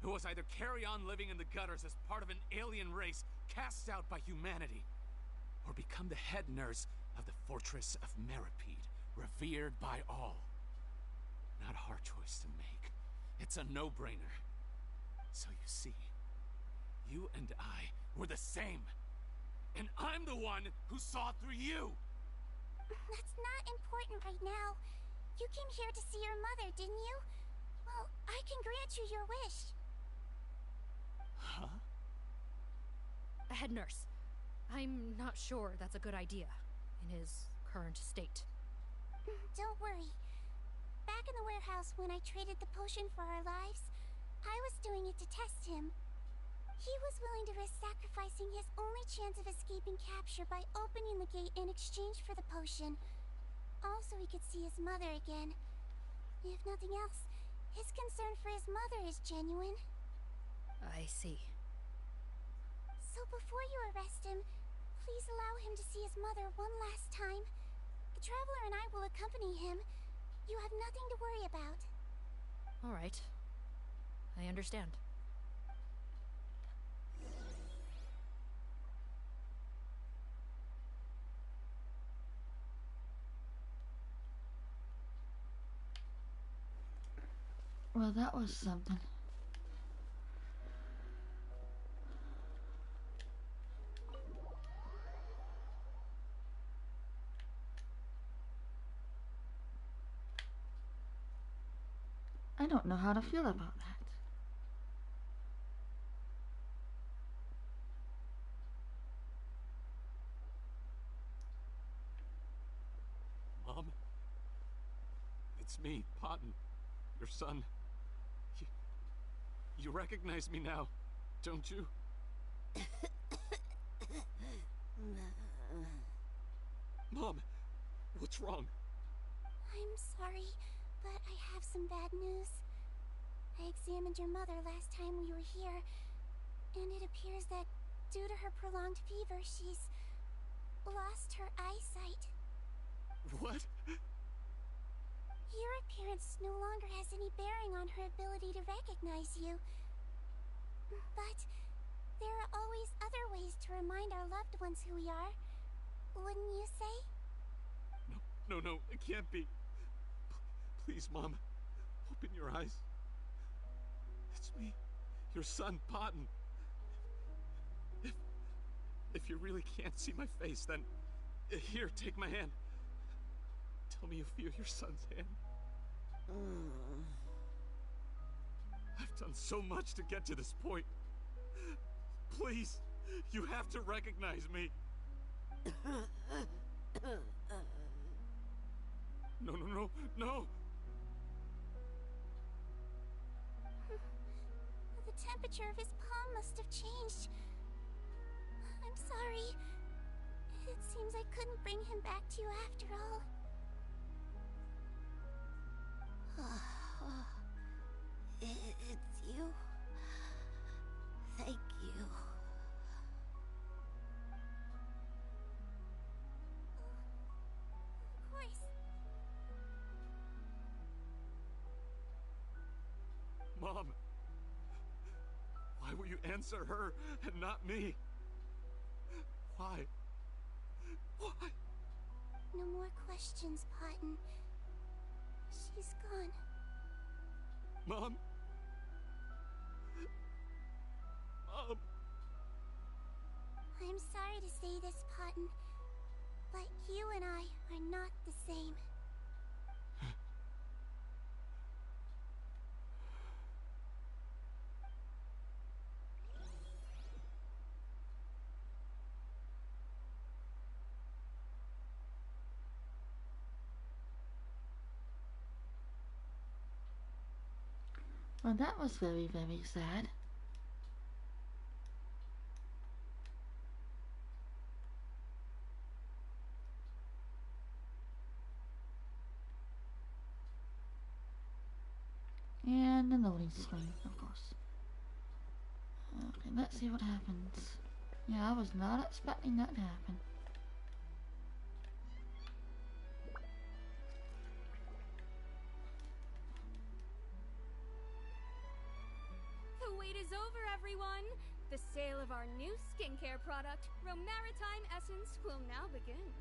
It was either carry on living in the gutters as part of an alien race cast out by humanity, or become the head nurse of the fortress of Meripede, revered by all. Not a hard choice to make. It's a no-brainer. So you see, you and I were the same. And I'm the one who saw through you! That's not important right now. You came here to see your mother, didn't you? Well, I can grant you your wish. Huh? Head nurse, I'm not sure that's a good idea in his current state. Don't worry. Back in the warehouse when I traded the potion for our lives, I was doing it to test him. He was willing to risk sacrificing his only chance of escaping capture by opening the gate in exchange for the potion. Also, he could see his mother again. If nothing else, his concern for his mother is genuine. I see. So before you arrest him, please allow him to see his mother one last time. The Traveler and I will accompany him. You have nothing to worry about. All right. I understand. Well, that was something. I don't know how to feel about that. Mom? It's me, Pt2, your son. You recognize me now, don't you? Mom, what's wrong? I'm sorry, but I have some bad news. I examined your mother last time we were here, and it appears that due to her prolonged fever, she's lost her eyesight. What? Your appearance no longer has any bearing on her ability to recognize you. But there are always other ways to remind our loved ones who we are. Wouldn't you say? No, it can't be. Please, Mom, open your eyes. It's me, your son, Pt2. If you really can't see my face, then here, take my hand. Tell me you feel your son's hand. I've done so much to get to this point. Please, you have to recognize me. No. The temperature of his palm must have changed. I'm sorry. It seems I couldn't bring him back to you after all. It's you. Thank you. Of course. Mom, why will you answer her and not me? Why? No more questions, Pt2. She's gone. Mom? I'm sorry to say this, Pt2, but you and I are not the same. Well, that was very, very sad. And the loading screen, of course. Okay, let's see what happens. Yeah, I was not expecting that to happen. The wait is over, everyone! The sale of our new skincare product, Romaritime Essence, will now begin.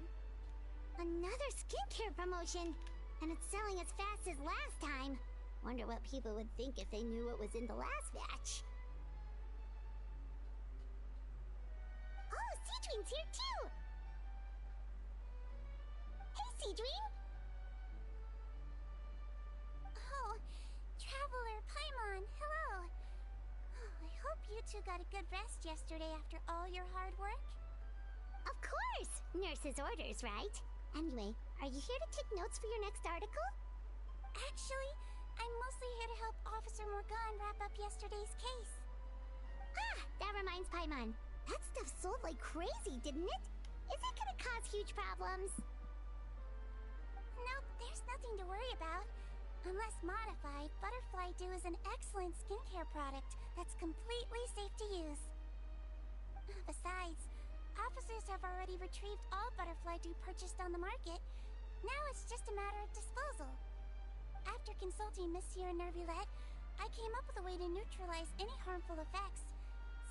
Another skincare promotion! And it's selling as fast as last time. Wonder what people would think if they knew what was in the last batch. Oh, Sigewinne's here too! Hey, Sigewinne! Oh, Traveler Paimon, hello! Oh, I hope you two got a good rest yesterday after all your hard work. Of course! Nurse's orders, right? Anyway, are you here to take notes for your next article? Actually, I'm mostly here to help Officer Morgan wrap up yesterday's case. Ah, that reminds Paimon. That stuff sold like crazy, didn't it? Is it gonna cause huge problems? Nope, there's nothing to worry about. Unless modified, Butterfly Dew is an excellent skincare product that's completely safe to use. Besides, officers have already retrieved all Butterfly Dew purchased on the market. Now it's just a matter of disposal. After consulting Monsieur Nervulette, I came up with a way to neutralize any harmful effects,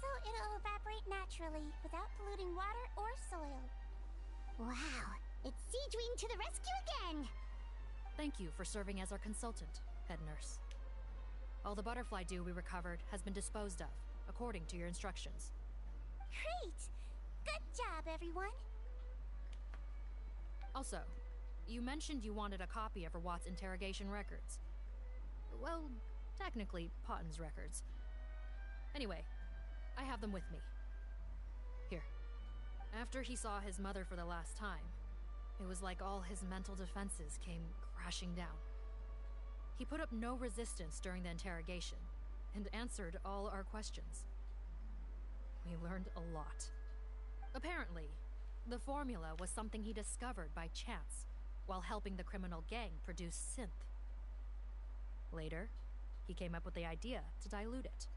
so it'll evaporate naturally without polluting water or soil. Wow, it's Sigewinne to the rescue again! Thank you for serving as our consultant, head nurse. All the butterfly dew we recovered has been disposed of, according to your instructions. Great! Good job, everyone! Also, you mentioned you wanted a copy of Rawat's interrogation records. Well, technically, Potten's records. Anyway, I have them with me. Here. After he saw his mother for the last time, it was like all his mental defenses came crashing down. He put up no resistance during the interrogation, and answered all our questions. We learned a lot. Apparently, the formula was something he discovered by chance, while helping the criminal gang produce synth. Later, he came up with the idea to dilute it,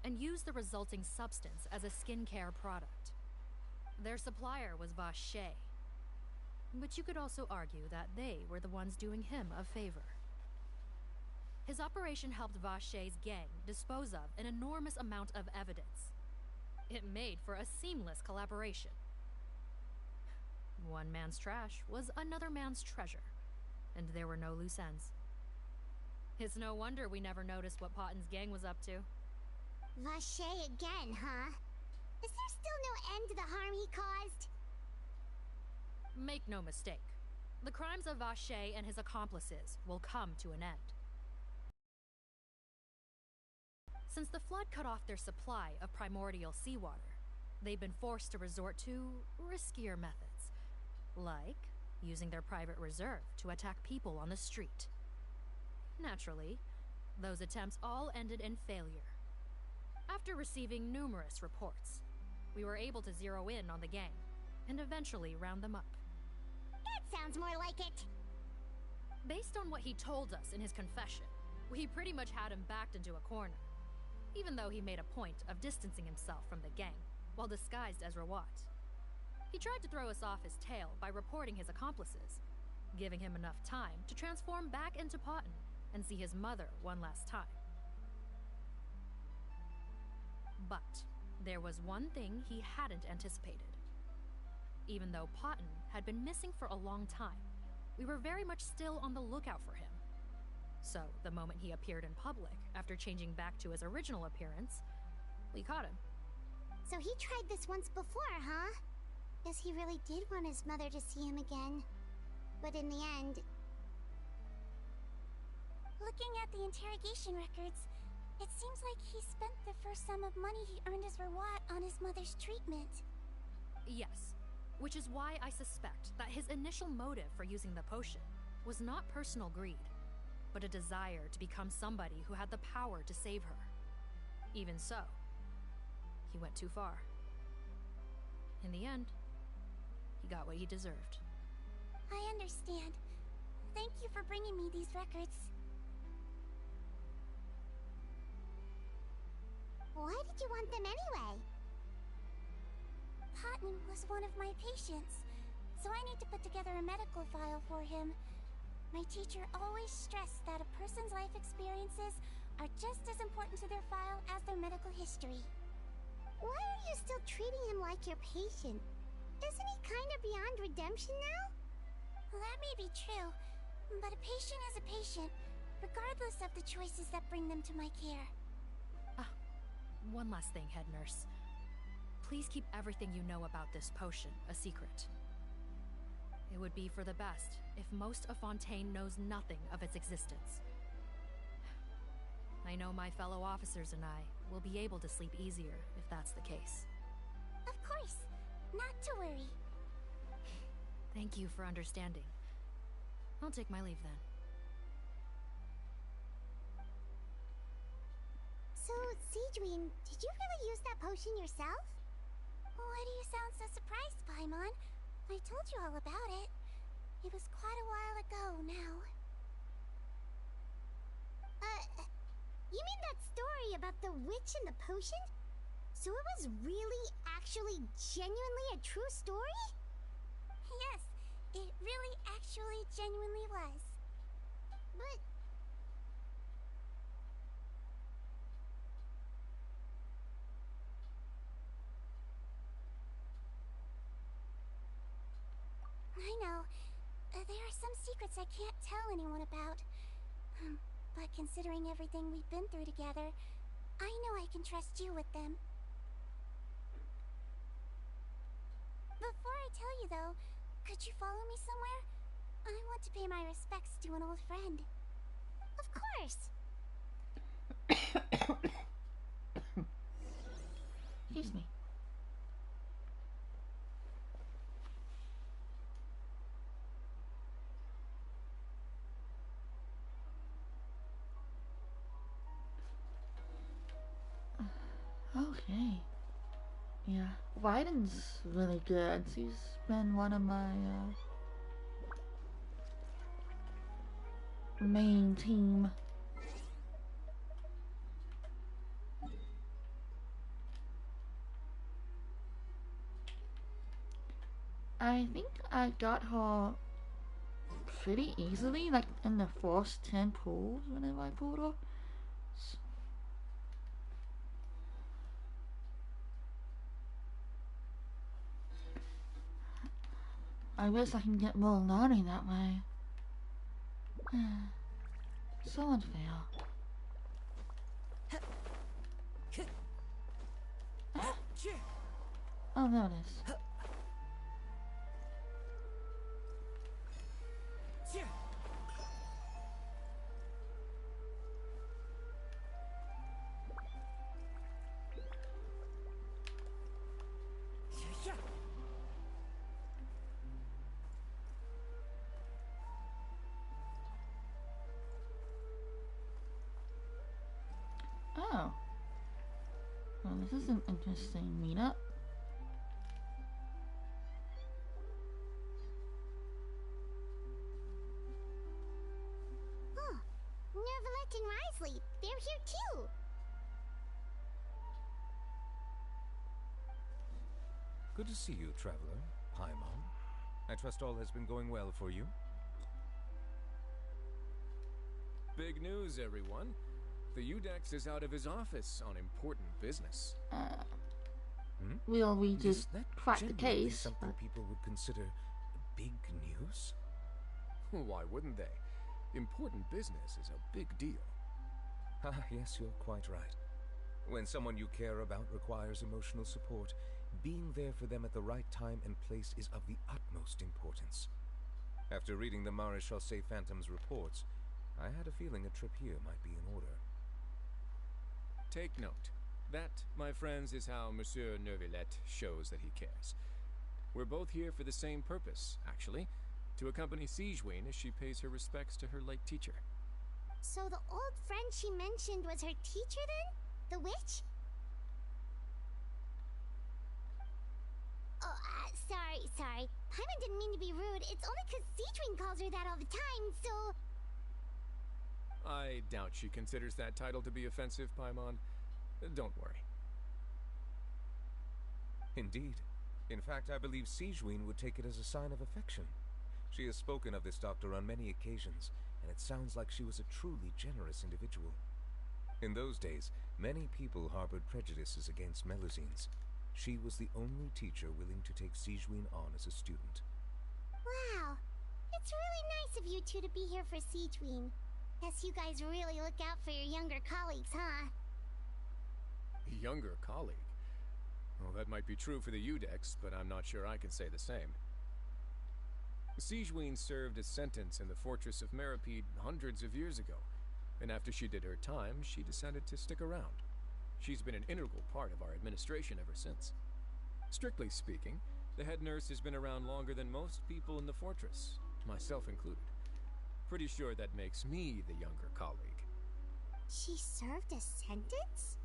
and use the resulting substance as a skincare product. Their supplier was Vache, but you could also argue that they were the ones doing him a favor. His operation helped Vache's gang dispose of an enormous amount of evidence. It made for a seamless collaboration. One man's trash was another man's treasure, and there were no loose ends. It's no wonder we never noticed what Potten's gang was up to. Vache again, huh? Is there still no end to the harm he caused? Make no mistake, the crimes of Vache and his accomplices will come to an end. Since the flood cut off their supply of primordial seawater, they've been forced to resort to riskier methods, like using their private reserve to attack people on the street. Naturally, those attempts all ended in failure. After receiving numerous reports, we were able to zero in on the gang and eventually round them up. That sounds more like it. Based on what he told us in his confession, we pretty much had him backed into a corner, even though he made a point of distancing himself from the gang while disguised as Rawat. He tried to throw us off his tail by reporting his accomplices, giving him enough time to transform back into Potten and see his mother one last time. But there was one thing he hadn't anticipated. Even though Potten had been missing for a long time, we were very much still on the lookout for him. So, the moment he appeared in public, after changing back to his original appearance, we caught him. So he tried this once before, huh? Guess he really did want his mother to see him again. But in the end... Looking at the interrogation records, it seems like he spent the first sum of money he earned as Rawat on his mother's treatment. Yes, which is why I suspect that his initial motive for using the potion was not personal greed, but a desire to become somebody who had the power to save her. Even so, he went too far. In the end, he got what he deserved. I understand. Thank you for bringing me these records. Why did you want them anyway? Cotton was one of my patients, so I need to put together a medical file for him. My teacher always stressed that a person's life experiences are just as important to their file as their medical history. Why are you still treating him like your patient? Isn't he kind of beyond redemption now? That may be true, but a patient is a patient, regardless of the choices that bring them to my care. One last thing, head nurse. Please keep everything you know about this potion a secret. It would be for the best if most of Fontaine knows nothing of its existence. I know my fellow officers and I will be able to sleep easier if that's the case. Of course. Not to worry. Thank you for understanding. I'll take my leave then. So, Sigewinne, did you really use that potion yourself? Why do you sound so surprised, Paimon? I told you all about it. It was quite a while ago now. You mean that story about the witch and the potion? So it was really, actually, genuinely a true story? Yes, it really, actually, genuinely was. But... I know. There are some secrets I can't tell anyone about. But considering everything we've been through together, I know I can trust you with them. Before I tell you though, could you follow me somewhere? I want to pay my respects to an old friend. Of course! Excuse me. Okay. Yeah, Wyden's really good. He's been one of my main team. I think I got her pretty easily, like in the first 10 pulls whenever I pulled her. So I wish I can get more learning that way. So unfair. Oh, there it is. Oh. Well, this is an interesting meetup. Oh, Nervalette and Risley, they're here too! Good to see you, traveler. Paimon. I trust all has been going well for you. Big news, everyone. The Udex is out of his office on important business. Well, we just cracked the case. Something people would consider big news? Why wouldn't they? Important business is a big deal. Ah, yes, you're quite right. When someone you care about requires emotional support, being there for them at the right time and place is of the utmost importance. After reading the Maréchal Phantom's reports, I had a feeling a trip here might be in order. Take note. That, my friends, is how Monsieur Nervalette shows that he cares. We're both here for the same purpose, actually. To accompany Sigewinne as she pays her respects to her late teacher. So the old friend she mentioned was her teacher then? The witch? Oh, sorry. Paimon didn't mean to be rude. It's only 'cause Sigewinne calls her that all the time, so... I doubt she considers that title to be offensive, Paimon. Don't worry. Indeed. In fact, I believe Sigewinne would take it as a sign of affection. She has spoken of this doctor on many occasions, and it sounds like she was a truly generous individual. In those days, many people harbored prejudices against Melusines. She was the only teacher willing to take Sigewinne on as a student. Wow. It's really nice of you two to be here for Sigewinne. Guess you guys really look out for your younger colleagues, huh? Younger colleague? Well, that might be true for the Udex, but I'm not sure I can say the same. Sigewinne served a sentence in the fortress of Meripede hundreds of years ago, and after she did her time, she decided to stick around. She's been an integral part of our administration ever since. Strictly speaking, the head nurse has been around longer than most people in the fortress, myself included. Pretty sure that makes me the younger colleague. She served a sentence?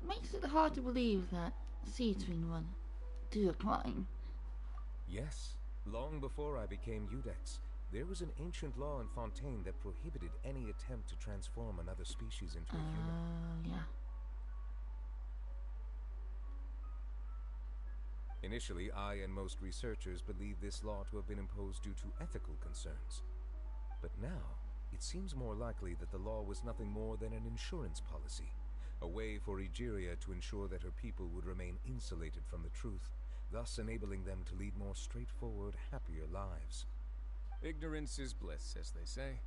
Makes it hard to believe that Sigewinne would do a crime. Yes. Long before I became Udex, there was an ancient law in Fontaine that prohibited any attempt to transform another species into a human. Yeah. Initially, I and most researchers believed this law to have been imposed due to ethical concerns. But now, it seems more likely that the law was nothing more than an insurance policy, a way for Egeria to ensure that her people would remain insulated from the truth, thus enabling them to lead more straightforward, happier lives. Ignorance is bliss, as they say.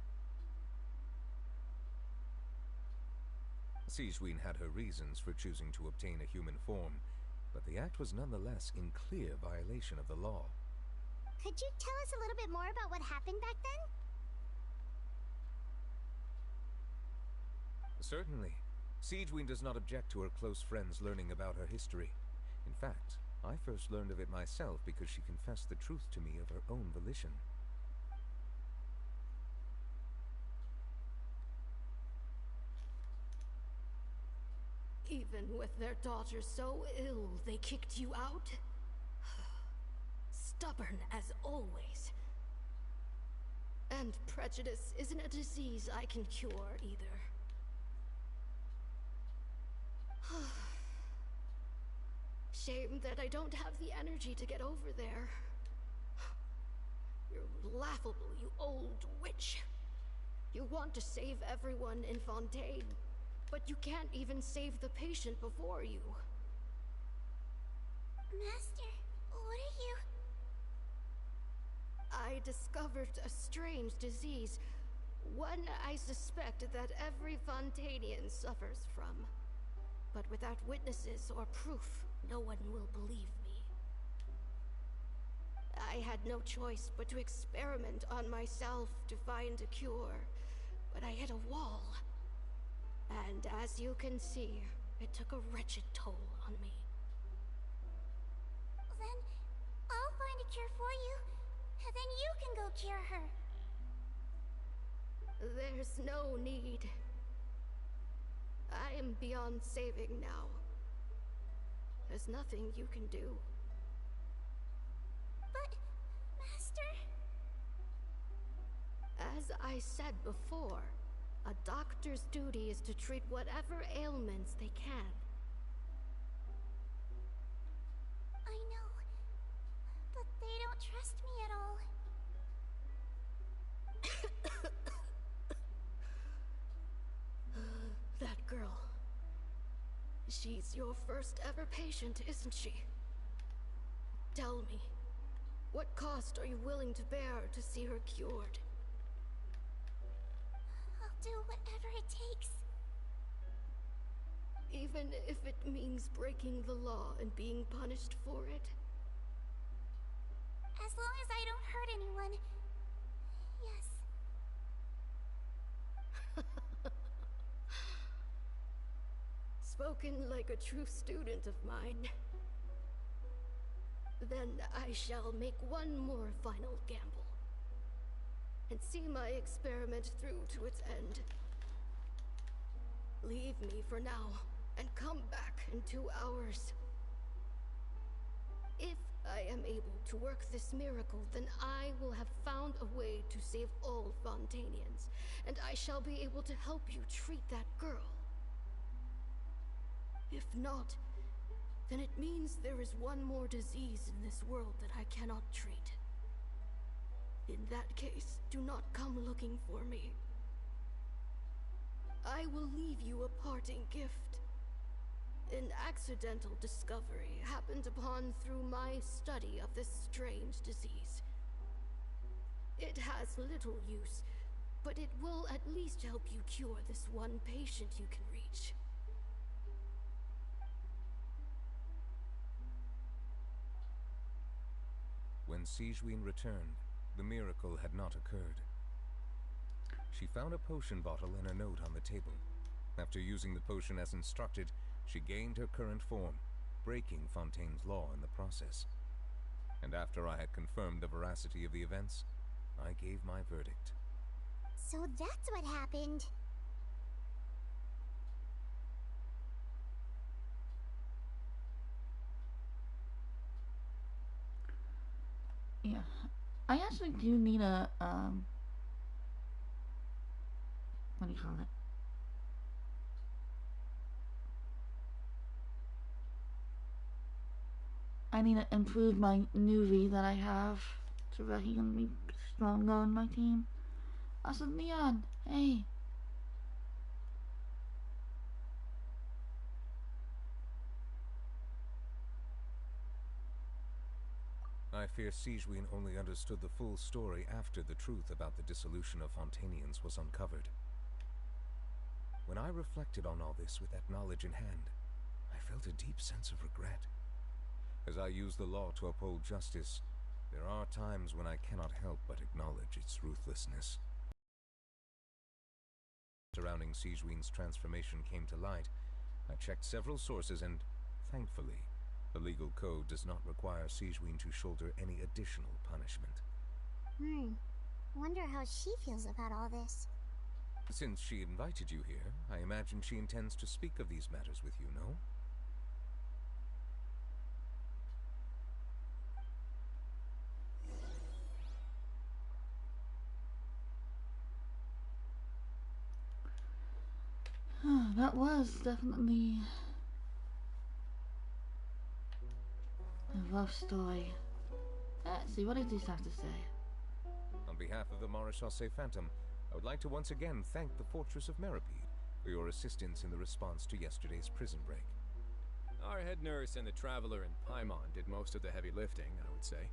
Sigewinne had her reasons for choosing to obtain a human form, but the act was nonetheless in clear violation of the law. Could you tell us a little bit more about what happened back then? Certainly. Sigewinne does not object to her close friends learning about her history. In fact, I first learned of it myself because she confessed the truth to me of her own volition. Even with their daughter so ill, they kicked you out? Stubborn as always. And prejudice isn't a disease I can cure either. Shame that I don't have the energy to get over there. You're laughable, you old witch. You want to save everyone in Fontaine, but you can't even save the patient before you. Master, what are you... I discovered a strange disease, one I suspect that every Fontainian suffers from. But without witnesses or proof, no one will believe me. I had no choice but to experiment on myself to find a cure, but I hit a wall. And as you can see, it took a wretched toll on me. Then, I'll find a cure for you, and then you can go cure her. There's no need. I am beyond saving now. There's nothing you can do. But, Master... As I said before, a doctor's duty is to treat whatever ailments they can. I know, but they don't trust me at all. That girl. She's your first ever patient, isn't she? Tell me, what cost are you willing to bear to see her cured? I'll do whatever it takes. Even if it means breaking the law and being punished for it? As long as I don't hurt anyone, yes. Spoken like a true student of mine. Then I shall make one more final gamble and see my experiment through to its end. Leave me for now and come back in 2 hours. If I am able to work this miracle, then I will have found a way to save all Fontanians, and I shall be able to help you treat that girl. If not, then it means there is one more disease in this world that I cannot treat. In that case, do not come looking for me. I will leave you a parting gift. An accidental discovery happened upon through my study of this strange disease. It has little use, but it will at least help you cure this one patient you can reach. When Sigewinne returned, the miracle had not occurred. She found a potion bottle and a note on the table. After using the potion as instructed, she gained her current form, breaking Fontaine's law in the process. And after I had confirmed the veracity of the events, I gave my verdict. So that's what happened. Yeah. I actually do need a, what do you call it? I need to improve my newbie that I have so that he can be stronger on my team. I said, Leon, hey. I fear Sigewinne only understood the full story after the truth about the dissolution of Fontanians was uncovered. When I reflected on all this with that knowledge in hand, I felt a deep sense of regret. As I use the law to uphold justice, there are times when I cannot help but acknowledge its ruthlessness. Surrounding Sigewinne's transformation came to light, I checked several sources and, thankfully, the legal code does not require Sigewinne to shoulder any additional punishment. Wonder how she feels about all this. Since she invited you here, I imagine she intends to speak of these matters with you, no? That was definitely a rough story. Let's see, what does this have to say? On behalf of the Maréchaussée Phantom, I would like to once again thank the Fortress of Meripede for your assistance in the response to yesterday's prison break. Our head nurse and the Traveler in Paimon did most of the heavy lifting, I would say.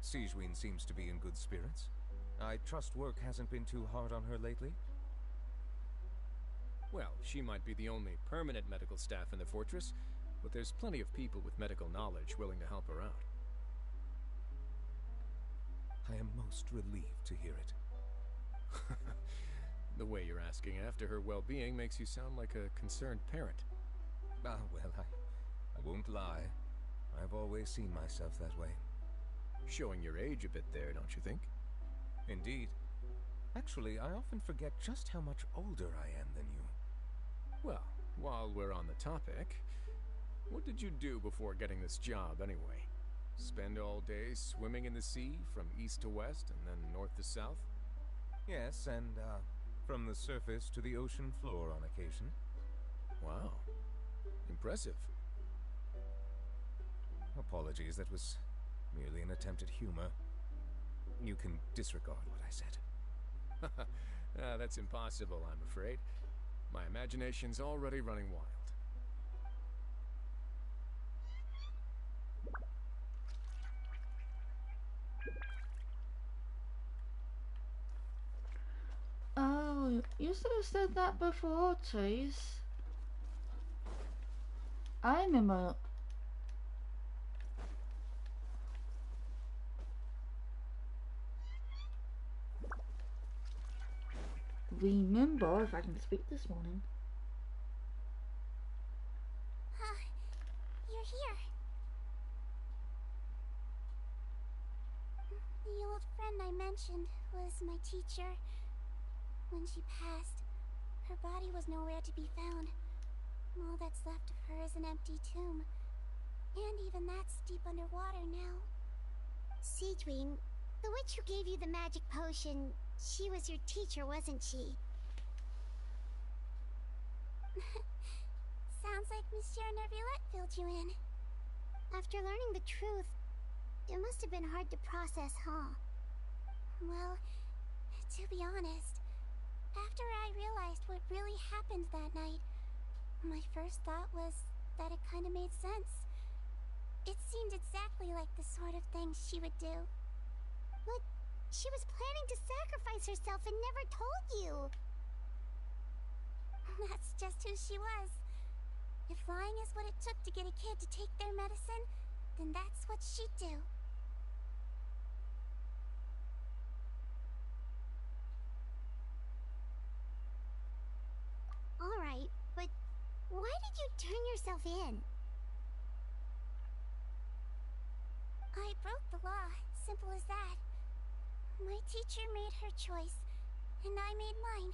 Sigewinne seems to be in good spirits. I trust work hasn't been too hard on her lately? Well, she might be the only permanent medical staff in the fortress, but there's plenty of people with medical knowledge willing to help her out. I am most relieved to hear it. The way you're asking after her well-being makes you sound like a concerned parent. Well, I won't lie. I've always seen myself that way. Showing your age a bit there, don't you think? Indeed. Actually, I often forget just how much older I am than you. Well, while we're on the topic, what did you do before getting this job, anyway? Spend all day swimming in the sea from east to west and then north to south? Yes, and, from the surface to the ocean floor on occasion. Wow. Impressive. Apologies, that was merely an attempt at humor. You can disregard what I said. That's impossible, I'm afraid. My imagination's already running wild. Oh, you should have said that before, Chase. I remember. Remember, if I can speak this morning. You're here. old friend I mentioned was my teacher. When she passed, her body was nowhere to be found. All that's left of her is an empty tomb. And even that's deep underwater now. Sigewinne, the witch who gave you the magic potion, she was your teacher, wasn't she? Sounds like Monsieur Neuvillette filled you in. After learning the truth, it must have been hard to process, huh? Well, to be honest, after I realized what really happened that night, my first thought was that it kinda made sense. It seemed exactly like the sort of thing she would do. But she was planning to sacrifice herself and never told you. That's just who she was. If lying is what it took to get a kid to take their medicine, then that's what she'd do. Alright, but why did you turn yourself in? I broke the law, simple as that. My teacher made her choice, and I made mine.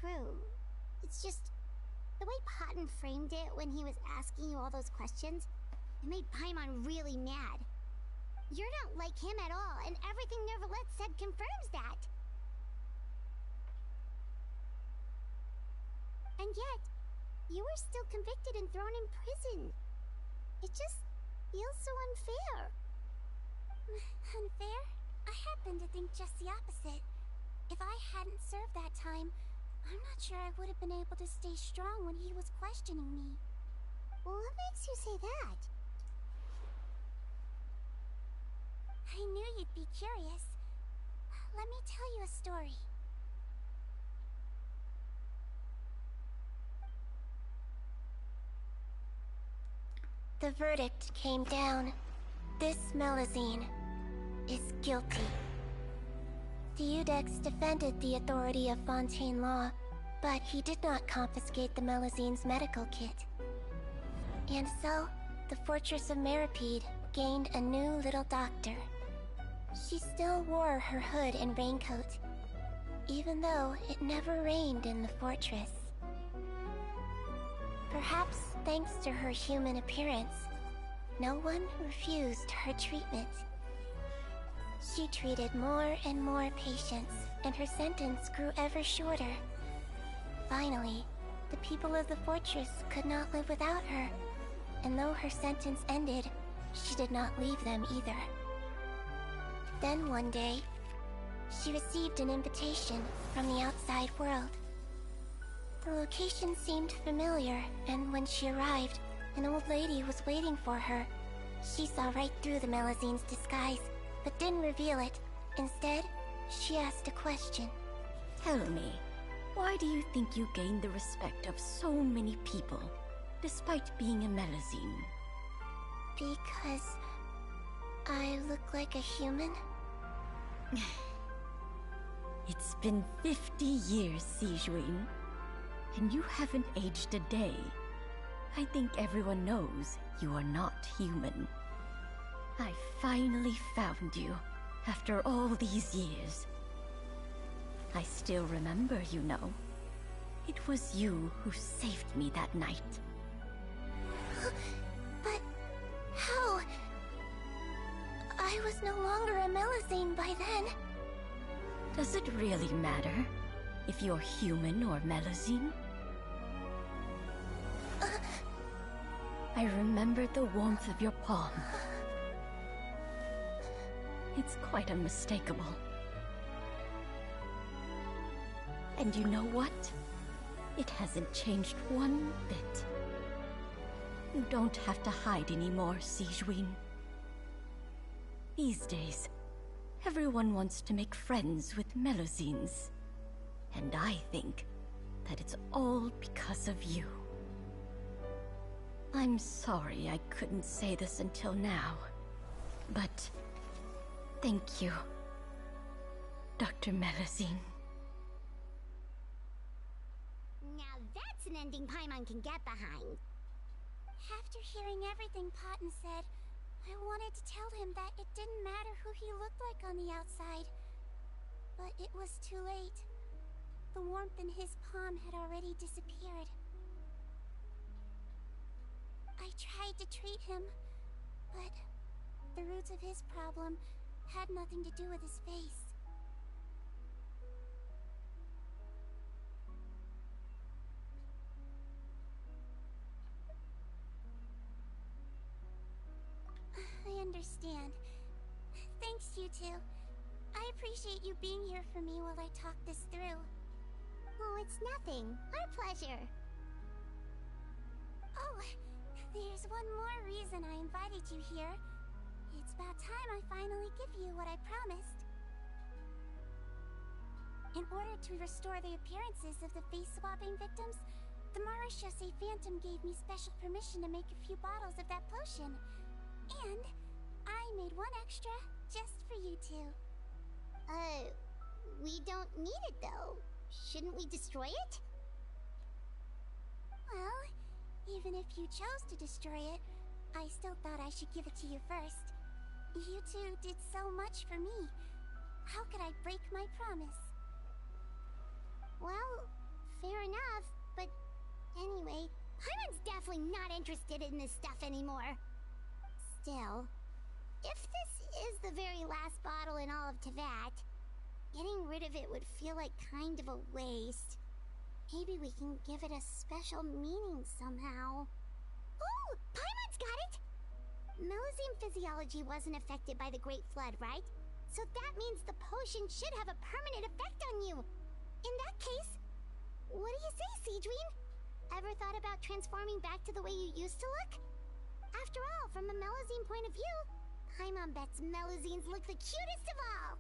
True. It's just the way Paimon framed it when he was asking you all those questions, it made Paimon really mad. You're not like him at all, and everything Neuvillette said confirms that. And yet, you were still convicted and thrown in prison. It just feels so unfair. Unfair? I happen to think just the opposite. If I hadn't served that time, I'm not sure I would have been able to stay strong when he was questioning me. Well, what makes you say that? I knew you'd be curious. Let me tell you a story. The verdict came down. This Melusine is guilty. The Iudex defended the authority of Fontaine law, but he did not confiscate the Melusine's medical kit. And so, the Fortress of Meripede gained a new little doctor. She still wore her hood and raincoat, even though it never rained in the fortress. Perhaps thanks to her human appearance, no one refused her treatment. She treated more and more patients, and her sentence grew ever shorter. Finally, the people of the fortress could not live without her, and though her sentence ended, she did not leave them either. Then one day, she received an invitation from the outside world. The location seemed familiar, and when she arrived, an old lady was waiting for her. She saw right through the Melusine's disguise, but didn't reveal it. Instead, she asked a question. Tell me, why do you think you gained the respect of so many people, despite being a Melusine? Because I look like a human? It's been 50 years, Sigewinne, and you haven't aged a day. I think everyone knows you are not human. I finally found you, after all these years. I still remember, you know. It was you who saved me that night. But how? I was no longer a Melusine by then. Does it really matter if you're human or Melusine? I remember the warmth of your palm. It's quite unmistakable. And you know what? It hasn't changed one bit. You don't have to hide anymore, Sigewinne. These days, everyone wants to make friends with Melusines. And I think that it's all because of you. I'm sorry I couldn't say this until now, but thank you, Dr. Melusine. Now that's an ending Paimon can get behind. After hearing everything Paimon said, I that it didn't matter who he looked like on the outside. But it was too late. The warmth in his palm had already disappeared. I tried to treat him, but the roots of his problem had nothing to do with his face. I understand. Thanks, you two. I appreciate you being here for me while I talk this through. Oh, it's nothing. Our pleasure. Oh, there's one more reason I invited you here. It's about time I finally give you what I promised. In order to restore the appearances of the face-swapping victims, the Marechaussee Phantom gave me special permission to make a few bottles of that potion. And I made one extra just for you two. We don't need it though. Shouldn't we destroy it? Well, even if you chose to destroy it, I still thought I should give it to you first. You two did so much for me. How could I break my promise? Well, fair enough, but anyway, Paimon's definitely not interested in this stuff anymore. Still, if this is the very last bottle in all of Teyvat, getting rid of it would feel like kind of a waste. Maybe we can give it a special meaning somehow. Ooh, Paimon's got it! Melusine physiology wasn't affected by the Great Flood, right? So that means the potion should have a permanent effect on you. In that case, what do you say, Sigewinne? Ever thought about transforming back to the way you used to look? After all, from a Melusine point of view, Paimon bets Melusines look the cutest of all!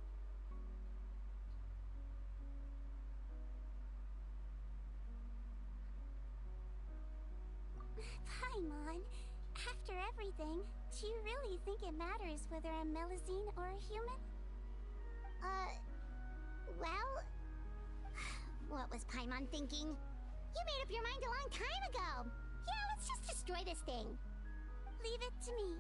Paimon, after everything, do you really think it matters whether I'm Melusine or a human? Well... What was Paimon thinking? You made up your mind a long time ago! Yeah, let's just destroy this thing. Leave it to me.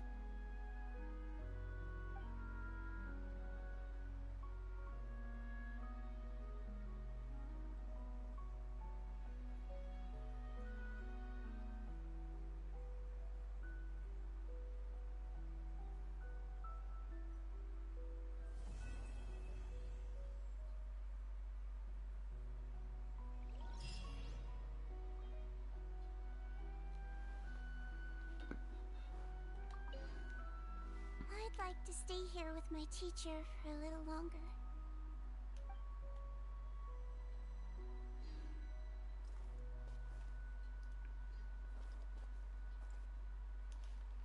I'd like to stay here with my teacher for a little longer.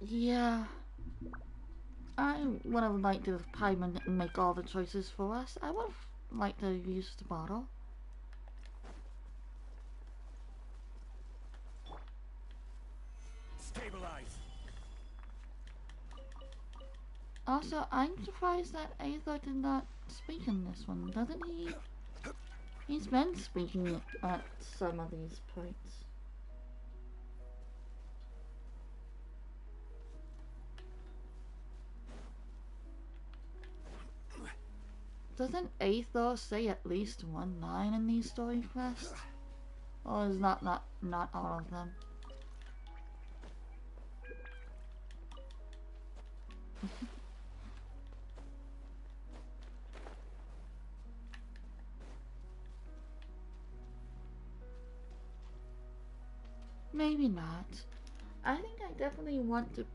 Yeah. I would have liked to have Paimon make all the choices for us. I would have liked to use the bottle. Stabilize. Also, I'm surprised that Aether did not speak in this one. Doesn't he? He's been speaking at some of these points. Doesn't Aether say at least one line in these story quests? Or is not all of them? Maybe not. I think I definitely want to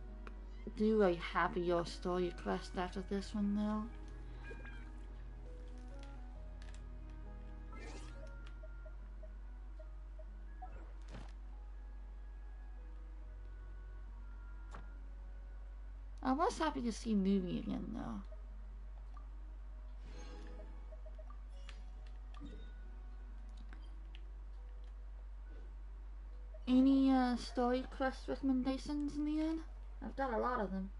do a happier story quest after this one though. I was happy to see Newbie again though. Any story quest recommendations in the end? I've got a lot of them.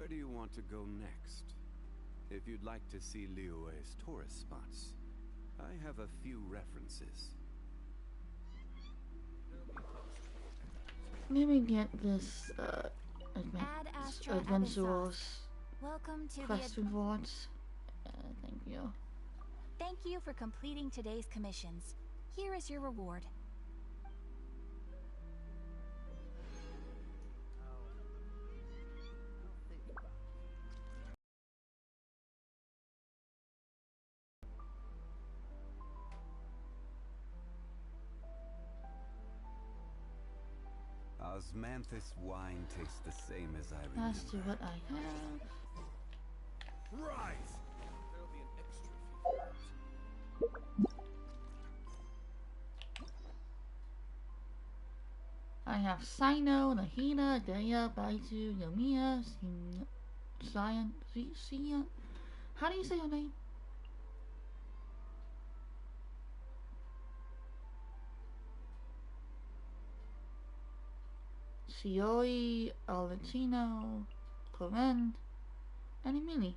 Where do you want to go next? If you'd like to see Liyue's tourist spots, I have a few references. Let me get this, Ad Astra adventurers Welcome to quest the rewards. Thank you. Thank you for completing today's commissions. Here is your reward. Osmanthus wine tastes the same as I remember. As to what I have. Rise! There'll be an extra few I have Sino, Nahida, Daya, Baitu, Yomiya, Sion, Sion. How do you say your name? Shioi, Aletino, Corinne, and Emily.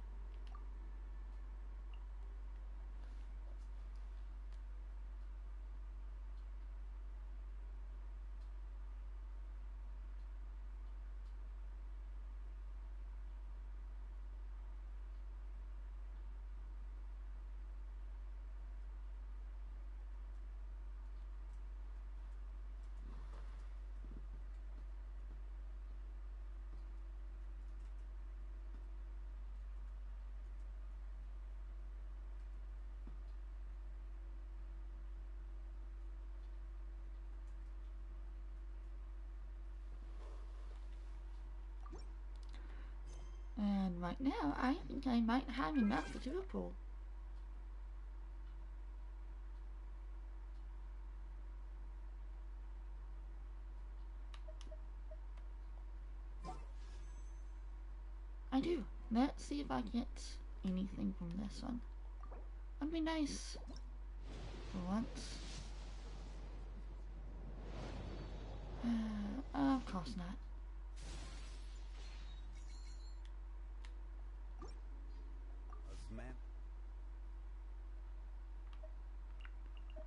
And right now, I think I might have enough to do a pool. I do. Let's see if I get anything from this one. That'd be nice. For once. Of course not.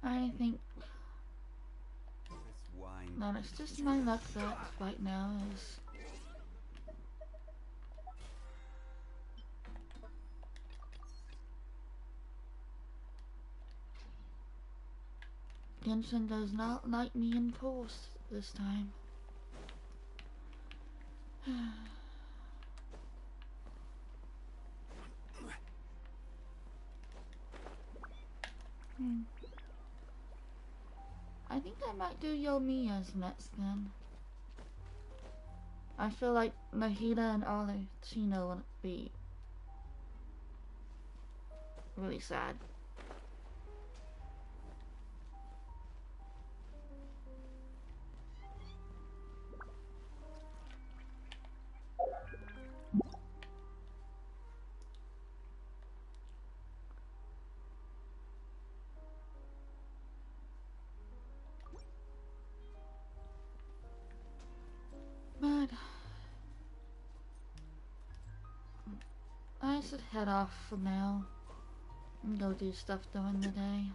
I think that it's just my luck that right now is Genshin does not like me in pools this time. I think I might do Yomiya's next then. I feel like Nahida and Alecino would be really sad. But I should head off for now and go do stuff during the day.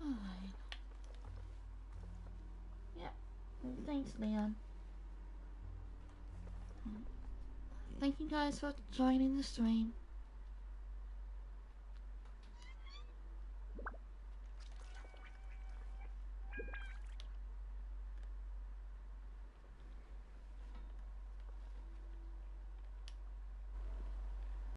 Alright. Yeah. Thanks, Leon. Thank you guys for joining the stream.